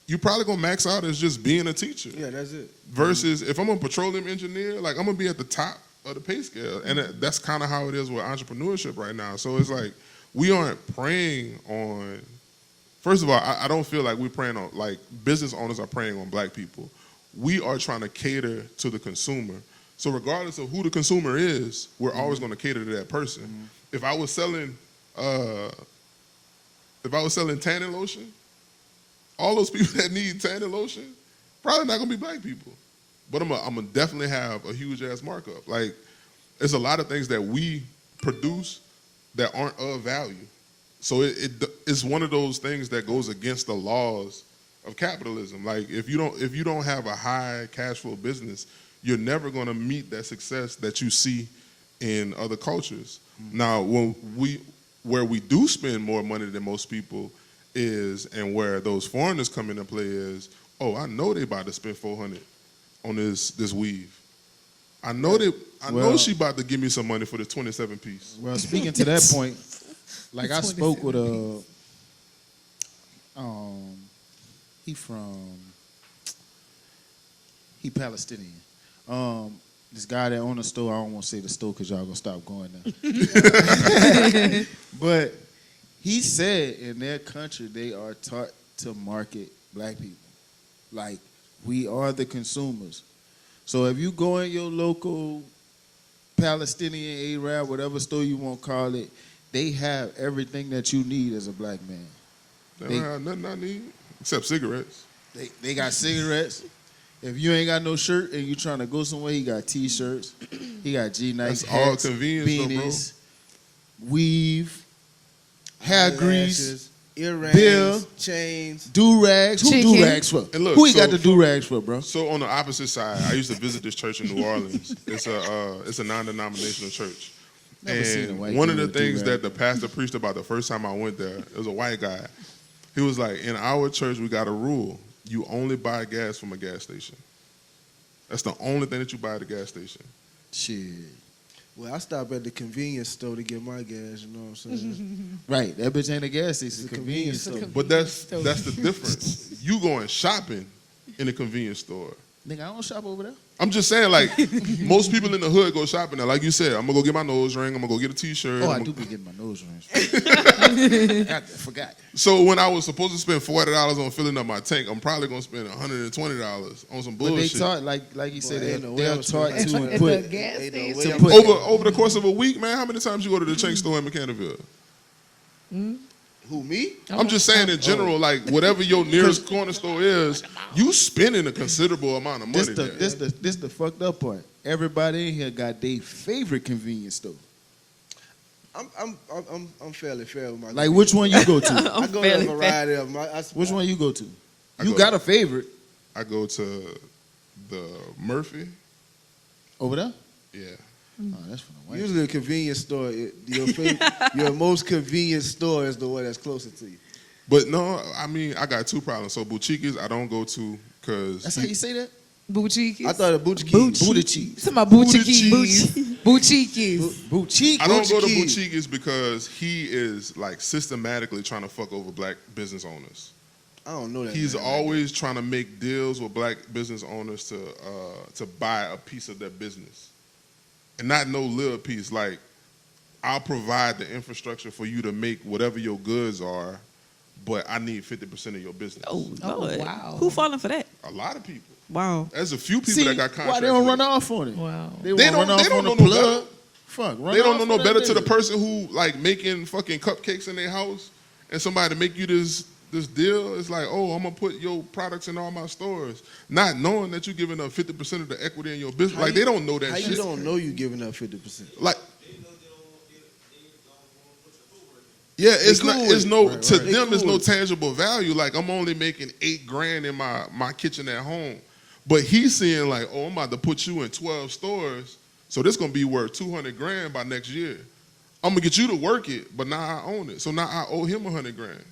you're probably gonna max out as just being a teacher. Yeah, that's it. Versus if I'm a petroleum engineer, like, I'm gonna be at the top of the pay scale. And that's kind of how it is with entrepreneurship right now. So it's like, we aren't preying on, first of all, I don't feel like we're preying on, like, business owners are preying on black people. We are trying to cater to the consumer. So regardless of who the consumer is, we're always gonna cater to that person. If I was selling tanning lotion, all those people that need tanning lotion, probably not gonna be black people. But I'm gonna definitely have a huge ass markup. Like, there's a lot of things that we produce that aren't of value. So it's one of those things that goes against the laws of capitalism. Like, if you don't have a high cash flow business, you're never gonna meet that success that you see in other cultures. Now, where we do spend more money than most people is, and where those foreigners come into play is, oh, I know they about to spend $400 on this weave. I know she about to give me some money for the 27 piece. Well, speaking to that point, like, I spoke with he Palestinian. This guy that owned a store, I don't want to say the store because y'all gonna stop going there. But he said in their country they are taught to market black people. Like, we are the consumers. So if you go in your local Palestinian, Arab, whatever store you want to call it, they have everything that you need as a black man. They don't have nothing I need except cigarettes. They got cigarettes. If you ain't got no shirt and you trying to go somewhere, he got T-shirts, he got G-Nikes, That's all hats, convenience, though, bro. beanies, weave, hair grease, Eyelashes, earrings, bill, chains. do-rags. Who Chicken. do-rags for? And look, Who he so got the do-rags for, bro? So on the opposite side, I used to visit this church in New Orleans. It's a non-denominational church. Never seen a And white one of dude the with a things do-rag. that the pastor preached about the first time I went there, it was a white guy. He was like, in our church, we got a rule. You only buy gas from a gas station. That's the only thing that you buy at the gas station. Shit. Well, I stop at the convenience store to get my gas. You know what I'm saying? Right, that bitch ain't a gas station, It's it's a a convenience convenience store. But that's the difference. You going shopping in a convenience store. Nigga, I don't shop over there. I'm just saying, like, most people in the hood go shopping there. Like you said, I'm gonna go get my nose ring. I'm gonna go get a T-shirt. Oh, I I'm do gonna- be getting my nose rings. I forgot. So when I was supposed to spend $40 on filling up my tank, I'm probably gonna spend $120 on some But they bullshit. taught, like he said, ain't no way they're I'm taught spending to At put the gas Ain't no station. way to I'm put- over the course of a week, man, how many times you go to the chain store in Mechanicsville? Who, me? I'm just saying in general, like whatever your nearest corner store is, you spending a considerable amount of money there. this the fucked up part. Everybody in here got their favorite convenience store. I'm fairly fair with my. Like which one you go to? I go to a variety of them. Which one you go to? I You go- got a favorite I go to the Murphy. over there? Yeah. Oh, that's for the white. Usually a convenience store, your most convenient store is the one that's closer to you. But no, I mean, I got two problems. So Buchikas, I don't go to That's because how you say that? Buchikis. I thought a Boochie Booty cheese. Some about Buchikis. Buchikis. Boutique. I don't go to Buchikas. Buchikas because he is like systematically trying to fuck over black business owners. I don't know that. He's man. always trying to make deals with black business owners to buy a piece of their business, and not no little piece. Like, I'll provide the infrastructure for you to make whatever your goods are, but I need 50% of your business. Oh, Oh, Lord. wow. Who falling for that? A lot of people. Wow. There's a few people See, that got contracts. why they don't with run it. off on it? Wow. They, They won't don't- run they off don't on know the no plug. better. Fuck, run They don't know off no on that better to the nigga. person who like making fucking cupcakes in their house, and somebody make you this deal. It's like, oh, I'm gonna put your products in all my stores, not knowing that you're giving up 50% of the equity in your business. How Like, you- they don't know that How shit. you don't know you giving up 50%? Like, yeah, it's cool not. with It's it. no Right, to right. They them. It's cool no with it. tangible value. Like, I'm only making $8,000 in my kitchen at home, but he's seeing like, oh, I'm about to put you in 12 stores, so this gonna be worth $200,000 by next year. I'm gonna get you to work it, but now I own it, so now I owe him $100,000.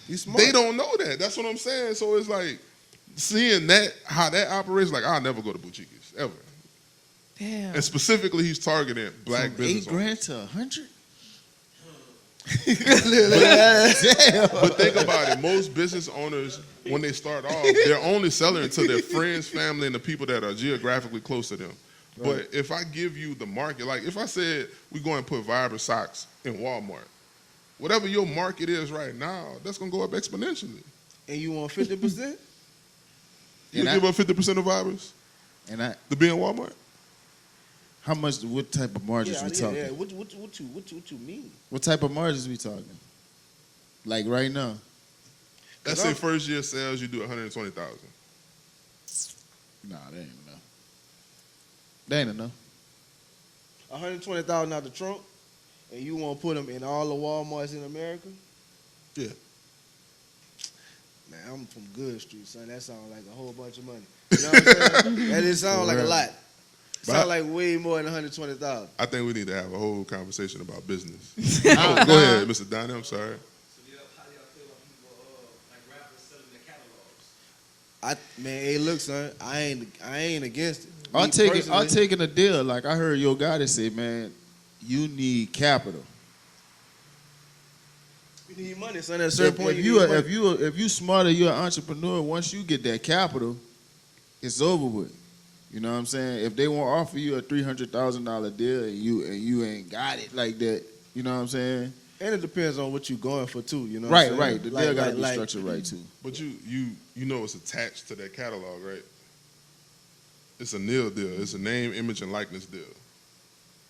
You smart. They don't know that. That's what I'm saying. So it's like seeing that how that operates. Like, I'll never go to Buchikas ever. Damn. And specifically, he's targeting black From business owners. $8,000 to 100. But think about it. Most business owners, when they start off, they're only selling to their friends, family, and the people that are geographically close to them. But if I give you the market, like if I said we go and put Viber socks in Walmart, whatever your market is right now, that's gonna go up exponentially. And you want 50%? You And I- give up 50% of Vibers And I, to be in Walmart? how much? What type of margins we talking? yeah. What you mean? What type of margins we talking? Like right now. Let's say first year sales, you do 120,000. Nah, that ain't enough. That ain't enough. 120,000 out the trunk, and you want to put them in all the Walmarts in America? Yeah. Man, I'm from Good Street, son. That sounds like a whole bunch of money. You know what I'm saying? That didn't sound like a lot. But Sound like way more than 120,000. I think we need to have a whole conversation about business. Nah, Go ahead, Mr. Donnie. I'm sorry. How do y'all feel about people, like rappers selling their catalogs? Man, hey, look, son. I ain't against it. I'm Me taking personally, a deal. Like I heard your guy that say, man, you need capital. You need money, son. At a certain point, If you need money. if you smarter, you're an entrepreneur. Once you get that capital, it's over with. You know what I'm saying? If they won't offer you a $300,000 deal and you ain't got it like that, you know what I'm saying? And it depends on what you're going for, too. You know what I'm Right, saying? right. The deal got to be structured right too. But you know it's attached to that catalog, right? It's a nil deal. It's a name, image, and likeness deal.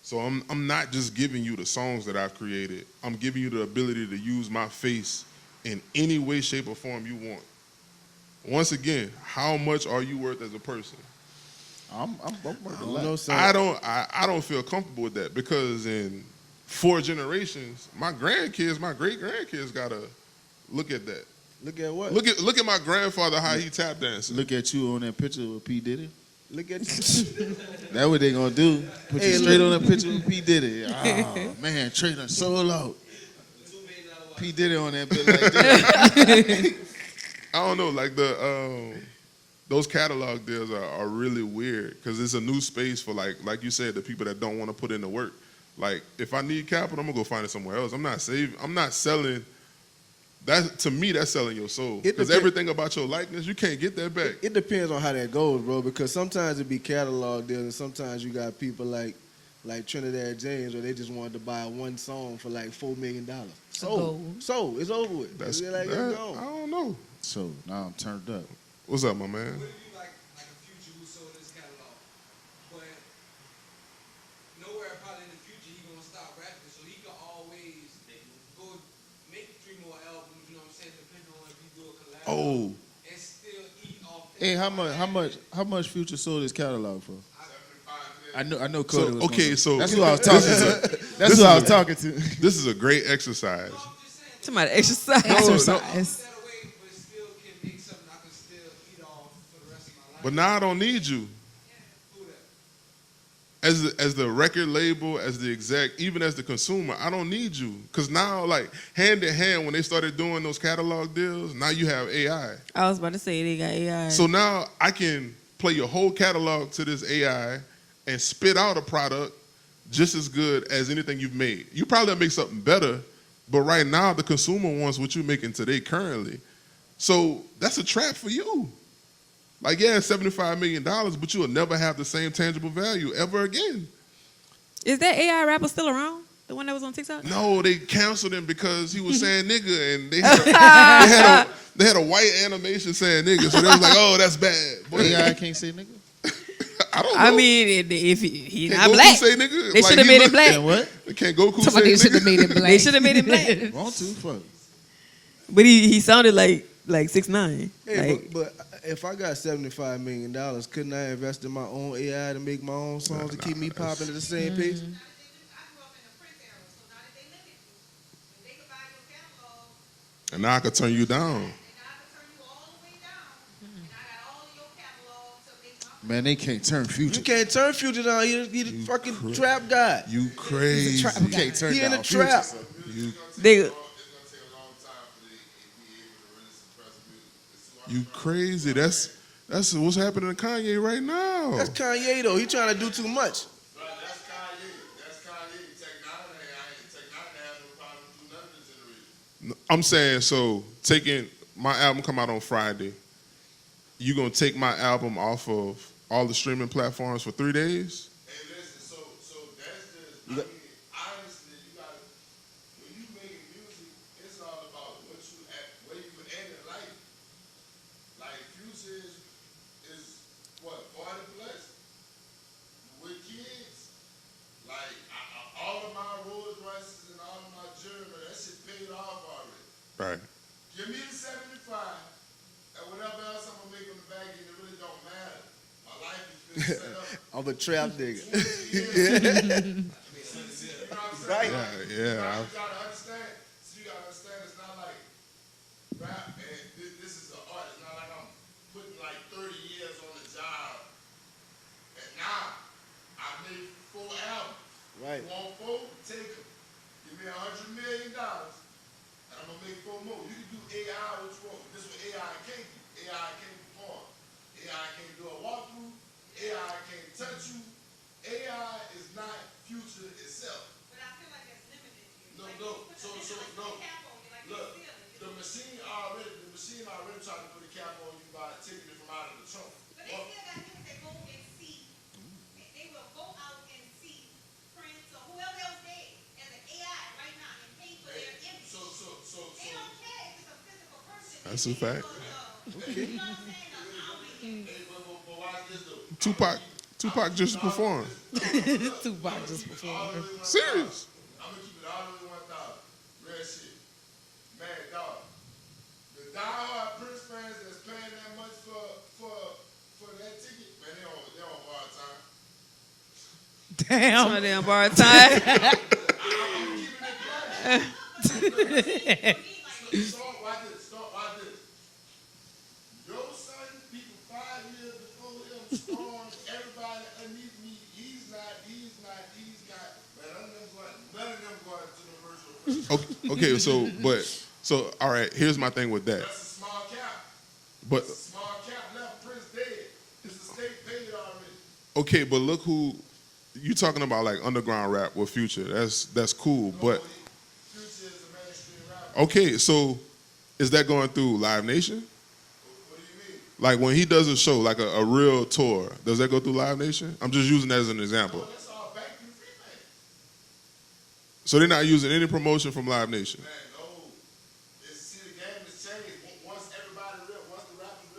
So I'm not just giving you the songs that I've created. I'm giving you the ability to use my face in any way, shape, or form you want. once again, how much are you worth as a person? I'm worth a I lot. don't know, son. I don't feel comfortable with that because in 4 generations, my grandkids, my great grandkids gotta look at that. Look at what? Look at my grandfather how he tap dancing. Look at you on that picture with P Diddy. Look at That's what they gonna do. Put you straight on that picture with P Diddy. Oh man, Trey done sold out. P Diddy on that bit like that. I don't know, like those catalog deals are really weird because it's a new space for like you said, the people that don't want to put in the work. Like if I need capital, I'm gonna go find it somewhere else. I'm not selling. That to me, that's selling your soul. Because everything about your likeness, you can't get that back. It depends on how that goes, bro. Because sometimes it be catalog deals, and sometimes you got people like Trinidad James, where they just wanted to buy one song for like $4 million. So it's over with. That's It's like, it's I gone. don't know. So now I'm turned up. What's up, my man? What if you like a Future who sold his catalog, but nowhere probably in the future he gonna stop rapping, so he can always go make 3 more albums. You know what I'm saying? Depending on if you do a collab. Oh, And still eat off. Hey, how much Future sold his catalog for? I know Cody was okay, gonna- so that's who I was talking to. That's who I was talking to. this is a great exercise. Somebody exercise. Exercise. That away, but still can make something I can still eat off for the rest of my life. But now I don't need you. Who that? As the record label, as the exec, even as the consumer, I don't need you. Because now, like, hand in hand, when they started doing those catalog deals, now you have AI. I was about to say they got AI. So now I can play your whole catalog to this AI and spit out a product just as good as anything you've made. You probably make something better, but right now the consumer wants what you're making today currently. So that's a trap for you. Like, yeah, $75 million, but you'll never have the same tangible value ever again. Is that AI rapper still around? The one that was on TikTok? No, they canceled him because he was saying nigga, and they had a white animation saying nigga, so they was like, oh, that's bad. Boy, AI can't say nigga. I don't know. I mean, if he's Can not Goku black, say nigga? they Like, should have he made him look- black. And what? Can Goku Somebody say should have nigga? made it black. They should have made him black. Want to? Fuck. But he sounded like 6'9". Hey, Like, but if I got $75 million, couldn't I invest in my own AI to make my own songs to keep me popping at the same pace? I grew up in the Prince era, so now that they look at you, and they can buy your catalog, And now I could turn you down. and now I can turn you all the way down, and I got all of your catalog to make my Man, they can't turn Future. You can't turn Future down. He the fucking trap guy. You crazy. You can't turn He in down the trap. Future. You, they, you crazy. That's what's happening to Kanye right now. That's Kanye though. He trying to do too much. Right, that's Kanye. That's Kanye. Tech Nine have no problem with none of this generation. I'm saying, so taking my album come out on Friday, you gonna take my album off of all the streaming platforms for 3 days? Hey, listen, so that's just, I mean, honestly, you gotta, when you making music, it's all about where you at in life. Like, Future is what, 40 plus? With kids? Like, all of my Rolls Royces and all of my jewelry, that shit paid off already. Right. Give me the 75, and whatever else I'm gonna make on the back end, it really don't matter. My life has been set up. I'm a trap nigga. Right. Yeah. You gotta understand. So you gotta understand. It's not like rap, and this is an art. It's not like I'm putting like 30 years on the job. And now I made 4 albums. Right. You want 4? Take them. Give me $100 million, and I'm gonna make 4 more. You can do AI what you want. This is what AI can't do. AI can't perform. AI can't do a walkthrough. AI can't touch you. AI is not Future itself. But I feel like that's limited. No, Like, no. you put So, the so, limit, no. like, cap on you, like Look, you stealing. the machine already tried to put a cap on you by taking it from out of the trunk. But they still got niggas that go and see. They will go out and see Prince or whoever else they as an AI right now and pay for their image. So, They don't care if it's a physical person. That's a fact. You know what I'm saying? hey, but watch this though. Tupac just performed. Tupac just performed. Serious. I'm gonna keep it all the way 1,000. Real shit. Man, dog. The diehard Prince fans that's paying that much for that ticket, man, they on hard time. Some of them borrow time. Start watch this. Your son, people 5 years before him, strong, everybody underneath me, he's not. Man, none of them going to the virtual. Okay, so all right, here's my thing with that. That's a small cap. But Small cap left Prince dead. It's the state paid already. okay, but look who you talking about, like underground rap with Future. That's cool, but Future is a mainstream rapper. okay, so is that going through Live Nation? What do you mean? Like when he does a show, like a real tour, does that go through Live Nation? I'm just using that as an example. Oh, that's all back through Freeman. So they're not using any promotion from Live Nation. Man, no. See, the game has changed. Once the rappers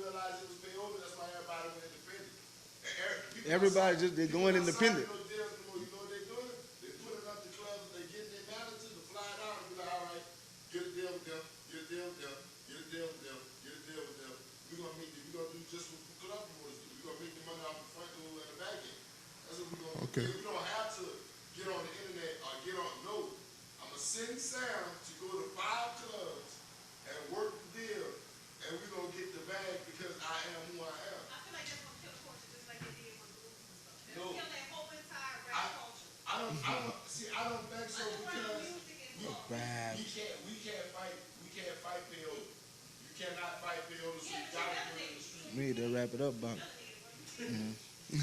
realized it was payola, that's why everybody went independent. Everybody they're going independent. You know what they're doing? They're putting up the clubs, they're getting their managers to fly it out and be like, all right, get a deal with them, get a deal with them, get a deal with them, get a deal with them. We're gonna do just what the club wants to do. We're gonna make the money off the front door and the back end. That's what we're gonna do. Okay. We don't have to get on the internet or get on I'm gonna send Sam to go to 5 clubs and work the deal, and we're gonna get the bag because I am who I am. I feel like that's gonna kill culture just like they did with the blues and stuff. They'll No. kill that whole entire rap culture. I don't think so Underground because music is lost. we can't fight payola. You cannot fight payola, so you gotta go in the street. We need to wrap it up, Bob.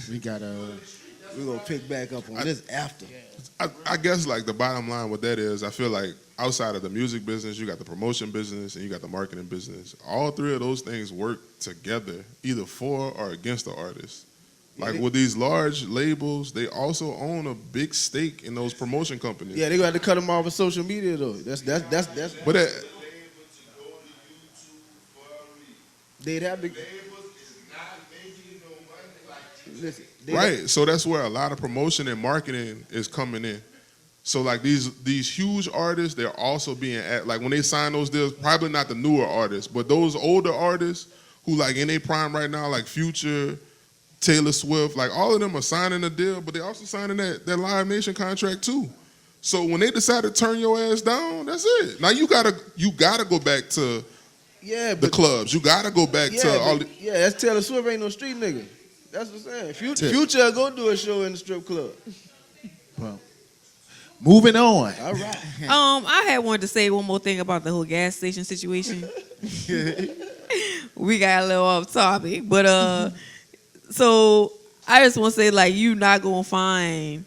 We gotta. We're gonna pick back up on this after. I guess like the bottom line with that is I feel like outside of the music business, you got the promotion business and you got the marketing business. All three of those things work together, either for or against the artist. Like with these large labels, they also own a big stake in those promotion companies. Yeah, they gonna have to cut them off of social media though. That's. But Label to go to YouTube for a reason. They'd have to. Labels is not making no money like Listen, Right. So that's where a lot of promotion and marketing is coming in. So like these huge artists, they're also being like when they sign those deals, probably not the newer artists, but those older artists who like in their prime right now, like Future, Taylor Swift, like all of them are signing a deal, but they also signing that Live Nation contract too. So when they decide to turn your ass down, that's it. Now you gotta go back to the clubs. You gotta go back to all the that's Taylor Swift ain't no street nigga. That's what I'm saying. Future go do a show in the strip club. Well, moving on. All right. I had wanted to say one more thing about the whole gas station situation. We got a little off topic, but so I just want to say like you not gonna find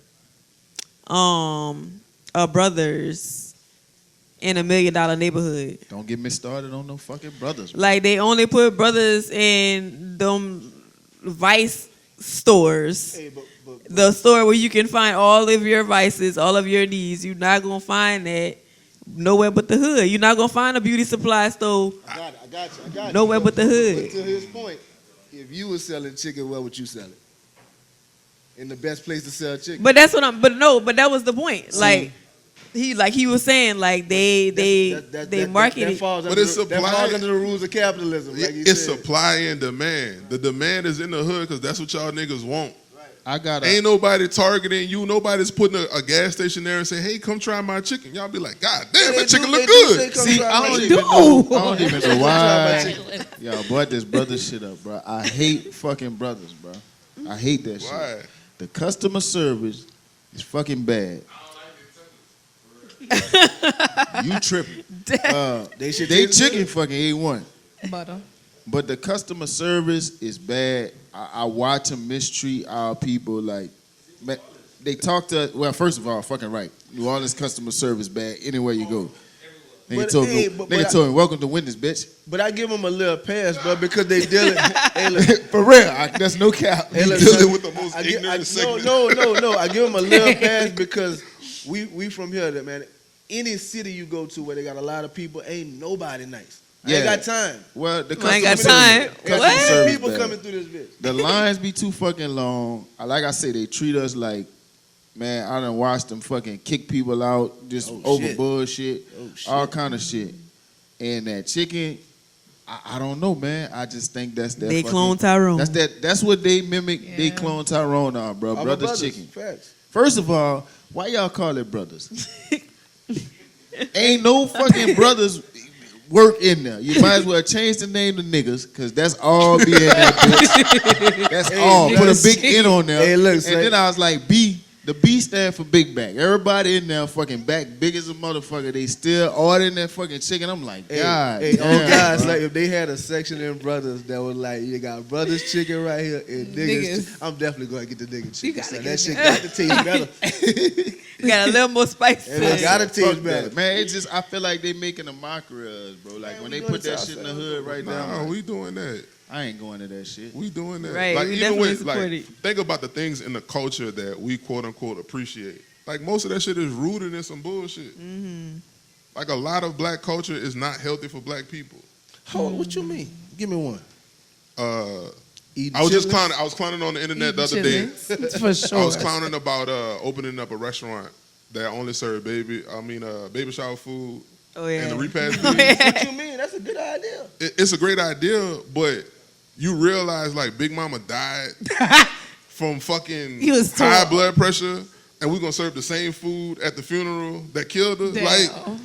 a Brothers in $1 million neighborhood. Don't get me started on no fucking Brothers. Like they only put Brothers in them Vice stores. Hey, but The store where you can find all of your vices, all of your needs. You're not gonna find that nowhere but the hood. You're not gonna find a beauty supply store I got you. nowhere but the hood. But to his point, if you were selling chicken, where would you sell it? In the best place to sell chicken. But that's what I'm. But no. But that was the point. Like he was saying, like they market that it. falls But under, it's that supply. falls under the rules of capitalism. Like you it's said. supply and demand. The demand is in the hood because that's what y'all niggas want. I got Ain't nobody targeting you. Nobody's putting a gas station there and say, "Hey, come try my chicken." Y'all be like, "God damn, They that chicken do- look they do say good." come See, try I my don't chicken. even know why. Yo, brought this brother shit up, bro. I hate fucking Brothers, bro. I hate that shit. Why? The customer service is fucking bad. You tripping. They Chicken fucking A1. Butter. But the customer service is bad. I watch them mistreat our people. Like, man, they talk to us. Well, first of all, fucking right. New Orleans customer service bad anywhere you go. Nigga But, told hey, me, but nigga told me, welcome to Witness, bitch. But I give them a little pass, bro, because they dealing. Hey, look, For real, that's no cap. hey, look, dealing son, with the most ignorant segment. No. I give them a little pass because we from here, that man. Any city you go to where they got a lot of people, ain't nobody nice. I ain't got time. Well, the I ain't got customer time. service- customer What? service People bad. coming through this bitch. The lines be too fucking long. Like I say, they treat us like, man, I done watched them fucking kick people out just over shit. bullshit, Oh, shit. all kind of shit. And that chicken, I don't know, man. I just think that's that. They clone Tyrone. That's what they mimic. They Yeah. clone Tyrone on, bro. Our Brothers chicken. Facts. First of all, why y'all call it brothers? Ain't no fucking brothers work in there. You might as well change the name to niggas, cause that's all be in that bitch. That's all. Put a big N on there. Hey, look, and then I was like, B. The B stand for big back. Everybody in there fucking back big as a motherfucker. They still ordering that fucking chicken. I'm like, God. Hey, damn, guys, bro. like if they had a section in brothers that was like, you got brothers chicken right here and niggas. I'm definitely gonna get the nigga chicken. gotta son. get That shit that. got to taste better. Got a little more spice. And it gotta Fuck taste better. that. Man, it's just I feel like they making a mockery of us, bro. Like Man, when we they doing put that it shit in the ourselves. hood right now, Nah, like, we doing that. I ain't going to that shit. We doing that. Right, Like we even definitely with support like it. think about the things in the culture that we quote unquote appreciate. Like most of that shit is rooted in some bullshit. Mm-hmm. Like a lot of black culture is not healthy for black people. Hold, what you mean? Give me one. Eating I was just chitlins? clown. I was clowning on the internet the other day. Chitlins, for sure. I was clowning about opening up a restaurant that only served baby shower food Oh yeah. and the repast Oh, beans. yeah. What you mean? That's a good idea. It's a great idea, but you realize like Big Mama died from fucking He was high tall. blood pressure, and we're gonna serve the same food at the funeral that killed her. Damn.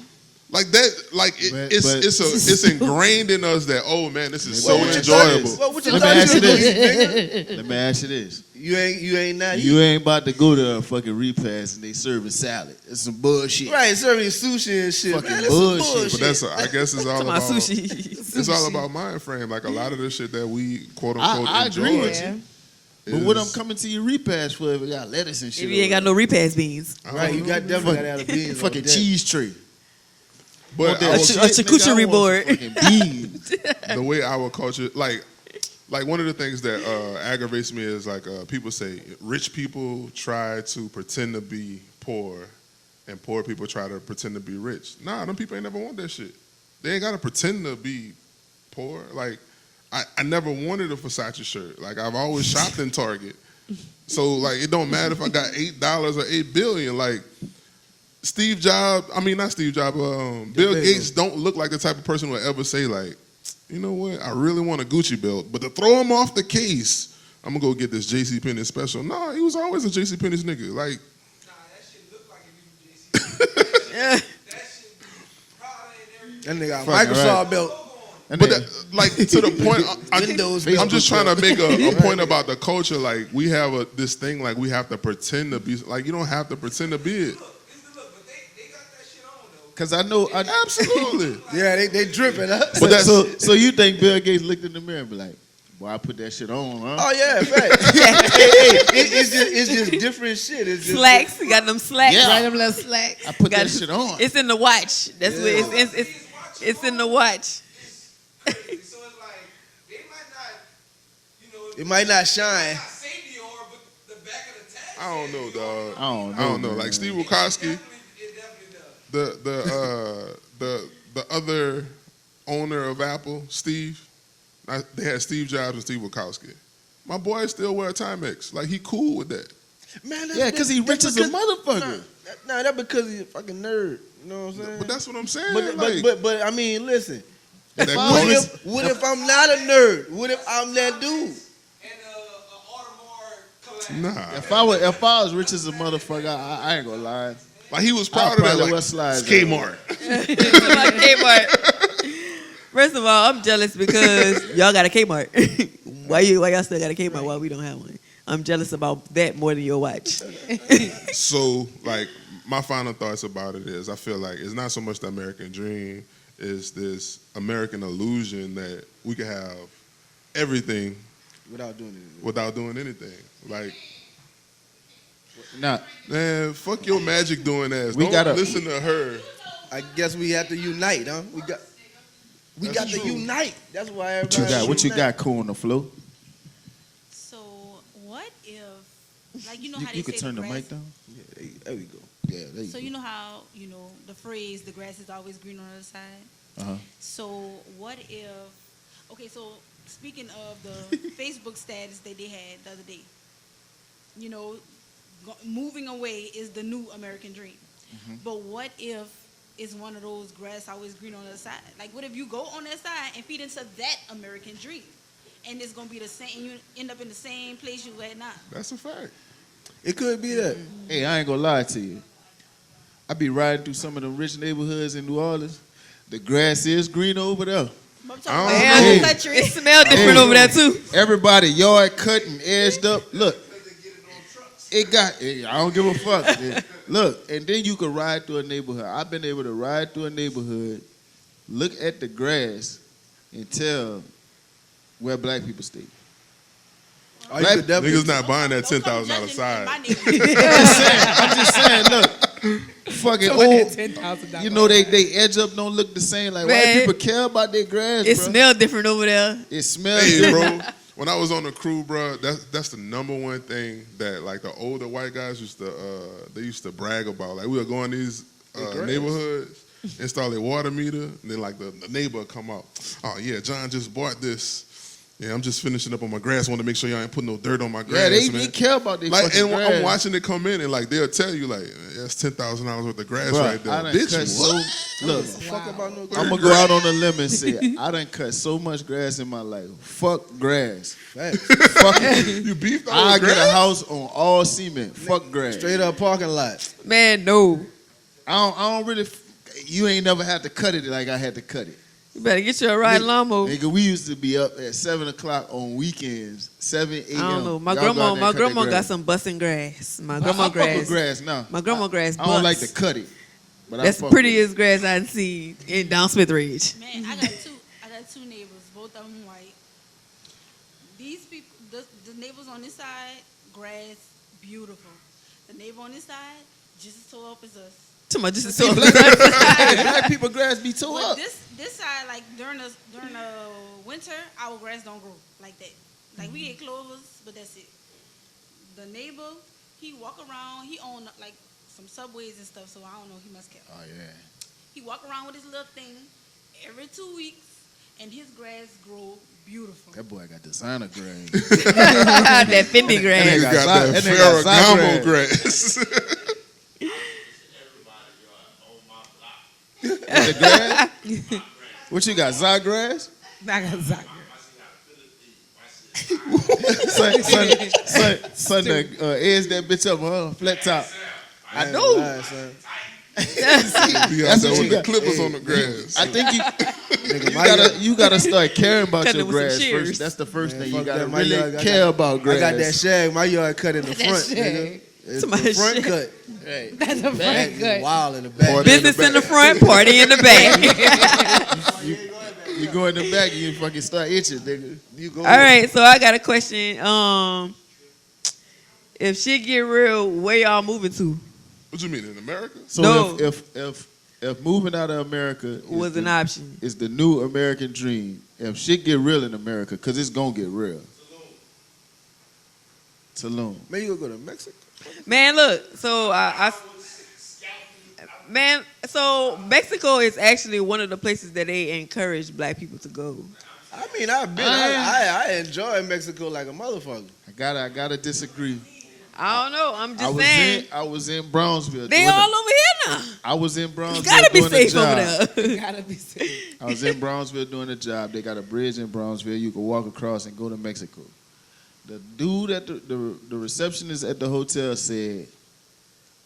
Like that, like But- it's ingrained in us that man, this is so Let me ask you enjoyable. this. What you Let me thought ask you you was this. Let me ask you this. You ain't not You ain't about to go to a fucking repast and they serving salad. It's some bullshit. right serving sushi and shit. Fucking Man, that's some bullshit. But that's I guess it's all To my about sushi. it's all about mind frame. Like a lot of the shit that we quote unquote I enjoy. agree with Yeah. you. But what I'm is- coming to your repast for if we got lettuce and shit. If you ain't got no repast beans. I don't right. You know. got definitely got to have the beans. on fucking deck. cheese tray. But Want that our- shit, a nigga, charcuterie I want board. some fucking beans. the way our culture, like one of the things that aggravates me is like people say rich people try to pretend to be poor, and poor people try to pretend to be rich. Nah, them people ain't never want that shit. They ain't gotta pretend to be poor. Like I never wanted a Versace shirt. Like I've always shopped in Target, so like it don't matter if I got $8 or $8 billion. Like Steve Jobs, not Steve Jobs, Bill Gates don't look like the type of person who would ever say like, you know what, I really want a Gucci belt, but to throw him off the case, I'm gonna go get this JCPenney special. No, he was always a JCPenney's nigga. Like, Nah, that shit look like if you JC. Yeah. That shit be proud and everything. That nigga got Fucking Microsoft right. belt. And but then- that, like to the point, Windows I'm belt. just trying to make a point about the culture. Like we have this thing, like we have to pretend to be. Like you don't have to pretend to be it. Look, it's the look, but they got that shit on though. Cause I know Absolutely. Yeah, they dripping. Huh? But that's so you think Bill Gates looked in the mirror and be like, boy, I put that shit on, huh? Oh yeah, fact. It's just different shit. It's just Slacks. You got them slacks. Yeah. Right, them little slacks. I put Got that it. shit on. It's in the watch. That's what it's in the watch. So it's like they might not, you know, It might not shine. not say Dior, but the back of the tag. I don't know, dog. I don't know. Like man. Steve Wachowski, It definitely does. the other owner of Apple, Steve. They had Steve Jobs and Steve Wachowski. My boy still wear Timex. Like he cool with that. Man, that's Yeah, because he rich as a because- motherfucker. Nah, that's because he's a fucking nerd. You know what I'm saying? But that's what I'm saying. But, like, but I mean, listen. that If culture- What if I'm not a nerd? What if I'm that dude? And Audemars collab. nah. If I was rich as a motherfucker, I ain't gonna lie. Like he was I'd proud of that. probably Like wear slides. Kmart. Like Kmart. First of all, I'm jealous because y'all got a Kmart. Why y'all still got a Kmart while we don't have one? I'm jealous about that more than your watch. So, like, my final thoughts about it is I feel like it's not so much the American dream, it's this American illusion that we can have everything Without doing it. without doing anything. Like, Nah, man, fuck your magic doing ass. We Don't gotta- listen to her. I guess we have to unite, huh? We got That's to true. unite. That's why what everybody. you got? What you unite. got cool on the floor? So what if, like, you know You, how they you say could turn the grass, mic down. Yeah, there we go. Yeah, there you So go. you know how the phrase "the grass is always green on the other side." Uh-huh. So what if? Okay, so speaking of the Facebook status that they had the other day, moving away is the new American dream. Mm-hmm. But what if is one of those grass always green on the other side. Like, what if you go on that side and feed into that American dream, and it's gonna be the same, and you end up in the same place you at now? That's a fact. It could be that. Hey, I ain't gonna lie to you. I be riding through some of the rich neighborhoods in New Orleans. The grass is green over there. But I'm I talking don't about know. the country. It smells different over there too. Everybody yard cut and edged up. Look, I don't give a fuck. Look, and then you could ride through a neighborhood. I've been able to ride through a neighborhood, look at the grass, and tell where black people stay. Oh, you could definitely. Niggas not buying that Don't come $10,000 judging in side. my neighborhood. I'm just saying, look, fucking old. $10,000. You know they edge up don't look the same. Like white Man, people care about their grass, It bro. smells different over there. It smells Hey, different. bro. When I was on the crew, bro, that's the number one thing that like the older white guys used to brag about. Like we would go in these neighborhoods, install a water meter, and then like the neighbor would come out. Oh yeah, John just bought this. Yeah, I'm just finishing up on my grass. Want to make sure y'all ain't putting no dirt on my grass. Yeah, they man. care about their Like, fucking and grass. I'm watching it come in, and like they'll tell you, like, that's $10,000 worth of grass Bruh, right there. I done Bitch, cut what? Look, Fuck about no I'm gonna go out on a limb and say I done cut so much grass in my life. Fuck grass. Facts. Fuck it. You beefed all I the get grass? a house on all cement. Fuck grass. Straight up parking lot. Man, no. I don't really. You ain't never had to cut it like I had to cut it. You better get you a ride lawnmower. Nigga, we used to be up at 7 o'clock on weekends, 7 a.m. I don't know. My Y'all go out there grandma and cut that got grass. some busting grass. My I grandma fuck with grass. grass now. My grandma grass I don't like to busts. cut it. But I That's the fuck with it. prettiest grass I've seen in down Smith Ridge. Man, I got two neighbors, both of them white. These people, the neighbors on this side, grass, beautiful. The neighbor on this side, just as tall up as us. Too much just so Black people grass be tore But up. this side, like during the winter, our grass don't grow like that. Like we get clovers, but that's it. The neighbor, he walk around. He own like some subways and stuff, so I don't know. He must care. Oh yeah. He walk around with his little thing every 2 weeks, and his grass grow beautiful. That boy got designer grass. that Fendi You grass. got got that that nigga got Ferragamo grass. grass. The grass? What you got? Zagrass? I got Zach. Son, edge that bitch up, huh? Flat top. I Man, know. lie, son. You got That's that what you with the got. clippers on the grass. I think Nigga, you gotta start caring about Cutting your it with some grass shears. first. That's the first Man, thing. You fuck gotta that. My really yard, I care got- about grass. I got that shag. My yard cut in the front, shag. nigga. It's my the front shag. cut. That's a Back very is good. wild in the back. Business in the front, party in the back. You go in the back, you fucking start itching, nigga. You go. All right, so I got a question. If shit get real, where y'all moving to? What you mean, in America? So No. if moving out of America Was an option. is the new American dream, if shit get real in America, cause it's gonna get real. Tulum. Man, you gonna go to Mexico? Man, look. So so Mexico is actually one of the places that they encourage black people to go. I mean, I've been. I enjoy Mexico like a motherfucker. I gotta disagree. I don't know. I'm just saying. I was in Brownsville. They doing all a- over here now. I was in Brownsville. You gotta be doing a safe job. over there. Gotta be safe. I was in Brownsville doing a job. They got a bridge in Brownsville. You can walk across and go to Mexico. The dude at the receptionist at the hotel said,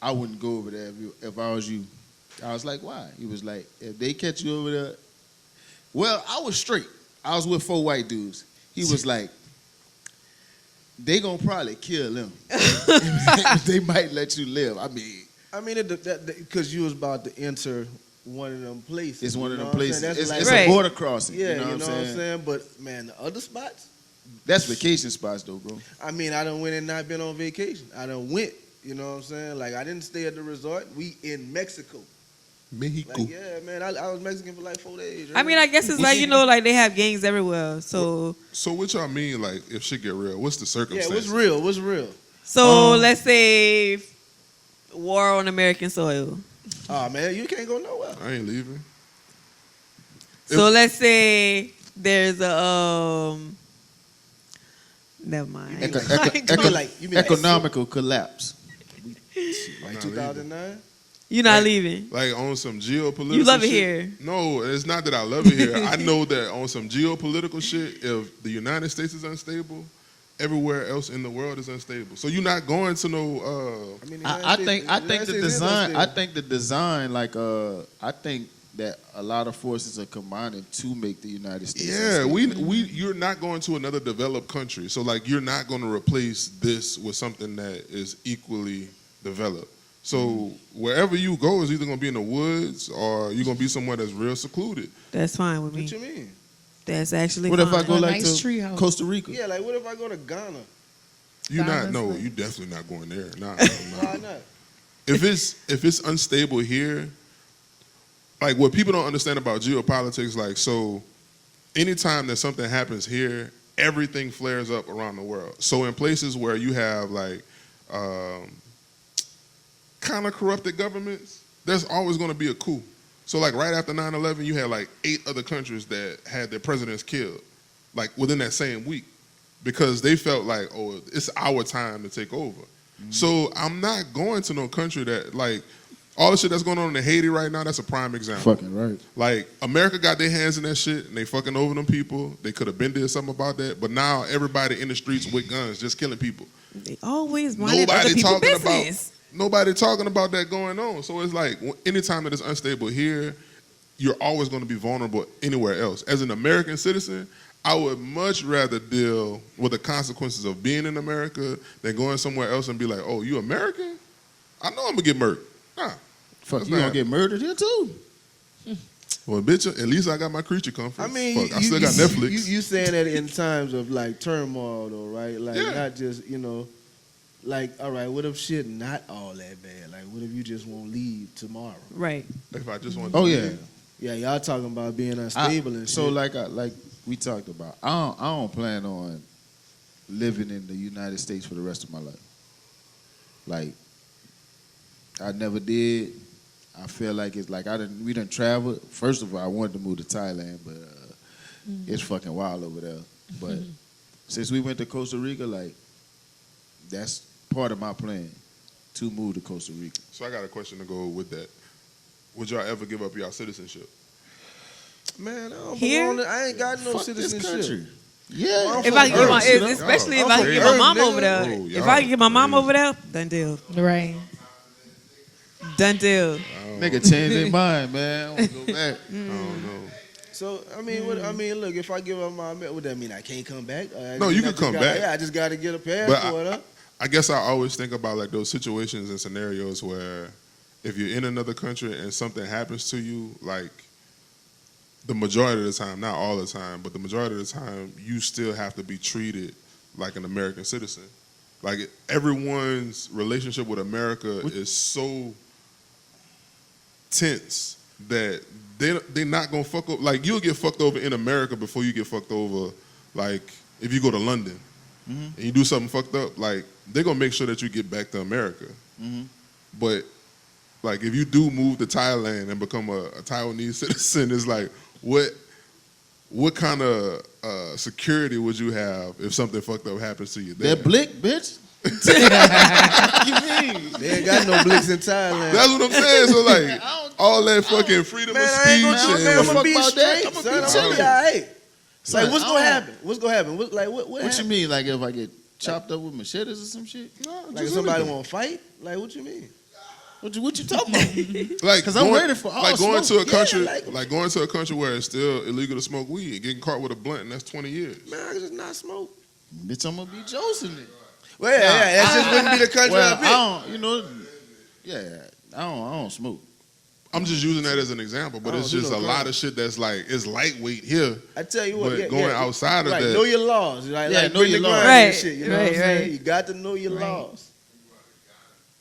I wouldn't go over there if I was you. I was like, why? He was like, if they catch you over there. Well, I was straight. I was with 4 white dudes. He was like, they gonna probably kill him. They might let you live. I mean, because you was about to enter one of them places. it's one of you them know what I'm places. saying? That's It's like- a border crossing. Yeah, you know what I'm saying? But man, the other spots. That's vacation spots though, bro. I mean, I done went and not been on vacation. I done went. You know what I'm saying? Like I didn't stay at the resort. We in Mexico. Mexico. Like yeah, man. I was Mexican for like 4 days. I mean, I guess it's like, like they have gangs everywhere. So So what y'all mean, like, if shit get real? What's the yeah, circumstances? what's real? What's real? let's say war on American soil. Oh man, you can't go nowhere. I ain't leaving. So let's say there's a never mind. You mean like Economical collapse. like 2009? You're not leaving. Like on some geopolitical You love it shit. here. No, it's not that I love it here. I know that on some geopolitical shit, if the United States is unstable, everywhere else in the world is unstable. So you're not going to no. I think the design, like I think that a lot of forces are combining to make the United States. Yeah, you're not going to another developed country. So like you're not going to replace this with something that is equally developed. So wherever you go is either going to be in the woods or you're going to be somewhere that's real secluded. That's fine with me. What you mean? That's actually What fine. if I go A like nice to treehouse. Costa Rica? Yeah, like what if I go to Ghana? You're not. Ghana's No, nice. you definitely not going there. Nah. Why not? If it's unstable here, like what people don't understand about geopolitics, like so, anytime that something happens here, everything flares up around the world. So in places where you have like kind of corrupted governments, there's always going to be a coup. So like right after 9/11, you had like 8 other countries that had their presidents killed, like within that same week, because they felt like, oh, it's our time to take over. So I'm not going to no country that like all the shit that's going on in Haiti right now. That's a prime example. Fucking right. Like America got their hands in that shit and they fucking over them people. They could have been did something about that, but now everybody in the streets with guns just killing people. They always wanted other people's business. Nobody talking about that going on. So it's like anytime that it's unstable here, you're always going to be vulnerable anywhere else. As an American citizen, I would much rather deal with the consequences of being in America than going somewhere else and be like, oh, you American? I know I'm going to get murdered. Nah. Fuck, That's you not gonna get murdered here too? Well, bitch, at least I got my creature comforts. I mean, Fuck, I still got Netflix. You saying that in times of like turmoil, though, right? Like Yeah. not just like all right. What if shit not all that bad? Like what if you just won't leave tomorrow? Right. If I just want Oh to yeah. leave. Yeah, y'all talking about being unstable and So shit. like we talked about, I don't plan on living in the United States for the rest of my life. Like I never did. I feel like it's like we done traveled. First of all, I wanted to move to Thailand, but it's fucking wild over there. But since we went to Costa Rica, like that's part of my plan to move to Costa Rica. So I got a question to go with that. Would y'all ever give up y'all citizenship? Man, I don't Here? belong to, I ain't got no Fuck this citizenship. country. Yeah. If I can get my, Earth, you know? especially if I'm I from can get my Earth, mom nigga. over there. Oh, If y'all I can get my mom crazy. over there, done deal. Right. Done deal. Nigga change their mind, man. I want to go back. I don't know. So I mean, look, if I give up my, what that mean? I can't come back? No, you can come back. Yeah, I just got to get a But passport. Huh? I guess I always think about like those situations and scenarios where if you're in another country and something happens to you, like the majority of the time, not all the time, but the majority of the time, you still have to be treated like an American citizen. Like everyone's relationship with America is so tense that they're not gonna fuck up. Like you'll get fucked over in America before you get fucked over. Like if you go to London and you do something fucked up, like they're gonna make sure that you get back to America. But like if you do move to Thailand and become a Taiwanese citizen, it's like what kind of security would you have if something fucked up happens to you there? That blick, bitch. What you mean? They ain't got no blicks in Thailand. That's what I'm saying. So like all that fucking freedom Man, of I ain't gonna speech do it. I'm gonna be Fuck about that. straight, I'ma son. be I'm chilling. gonna be all right. Son, Like, what's I gonna don't- happen? What's gonna happen? What What you happened? mean? Like if I get chopped up with machetes or some shit? Like if somebody want to fight? Like what you mean? What you talking about? Like 'Cause I'm going- ready for all like going to a smoke. country, Yeah, like going to a country where it's still illegal to smoke weed and getting caught with a blunt, and that's 20 years. Man, I can just not smoke. Bitch, I'm gonna be Joseph. Well, yeah, that just wouldn't be the country Well, I picked. I don't, you know, yeah, I don't smoke. I'm just using that as an example, but I it's don't do just no a crime. lot of shit that's like it's lightweight here. I tell you what, But yeah, going yeah, outside of right, that- know your laws. Right? Yeah, like know Brittany your laws. Griner Right, and shit, you know what I'm right, saying? right. You got to know your Right. laws.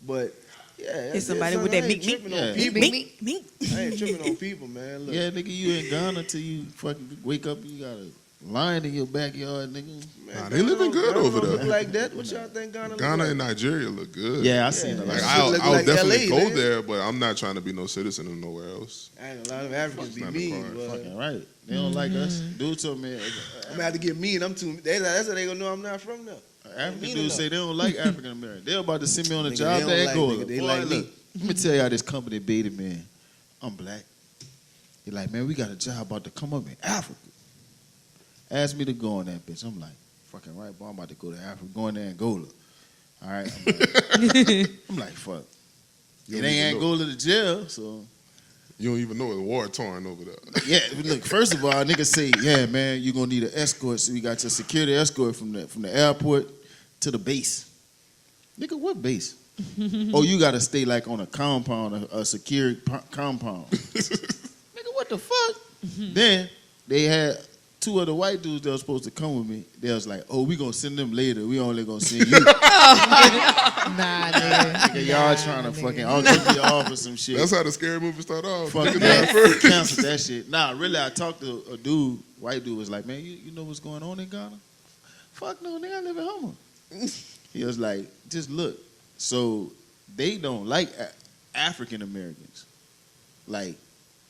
But yeah, that's It's somebody it, son. with I that ain't meat, tripping meat. on Yeah. people. Me. I ain't tripping on people, man. Look, Yeah, nigga, you in Ghana till you fucking wake up, you got a lion in your backyard, nigga. man, Nah, they living good Ghana over don't there. look like that. What y'all think Ghana? Ghana look and like? Nigeria look good. Yeah, I seen Yeah. it. Like Shit I'll look I'll like definitely LA, go nigga. there, but I'm not trying to be no citizen of nowhere else. I ain't a lot of Africans be Not the mean, card. but Fucking right. They don't like us. Dude told me, I'm gonna have to get mean. I'm too. That's how they gonna know I'm not from there. African Mean dudes enough. say they don't like African Americans. They about to send me on a Nigga, job they to don't Angola. like nigga, they Boy, like me. look, Let me tell y'all this company baited me. I'm black. He like, man, we got a job about to come up in Africa. Asked me to go on that bitch. I'm like, fucking right, boy, I'm about to go to Africa. Going to Angola. All right. I'm like, fuck. You It don't ain't even know. Angola to jail, so. You don't even know it's war torn over there. Yeah, look, first of all, niggas say, yeah, man, you're going to need an escort. So you got your security escort from the airport to the base. Nigga, what base? Oh, you got to stay like on a compound, a secure compound. Nigga, what the fuck? Then they had 2 other white dudes that was supposed to come with me. They was like, oh, we going to send them later. We only going to send you. Nah, nigga. Nigga, y'all trying to fucking get me off or some shit. That's how the scary movie start off. Fuck Look at that. that first. Cancel that shit. Nah, really, I talked to a dude, white dude was like, man, you know what's going on in Ghana? Fuck no, nigga, I live in Homer. He was like, just look. So they don't like African Americans. Like,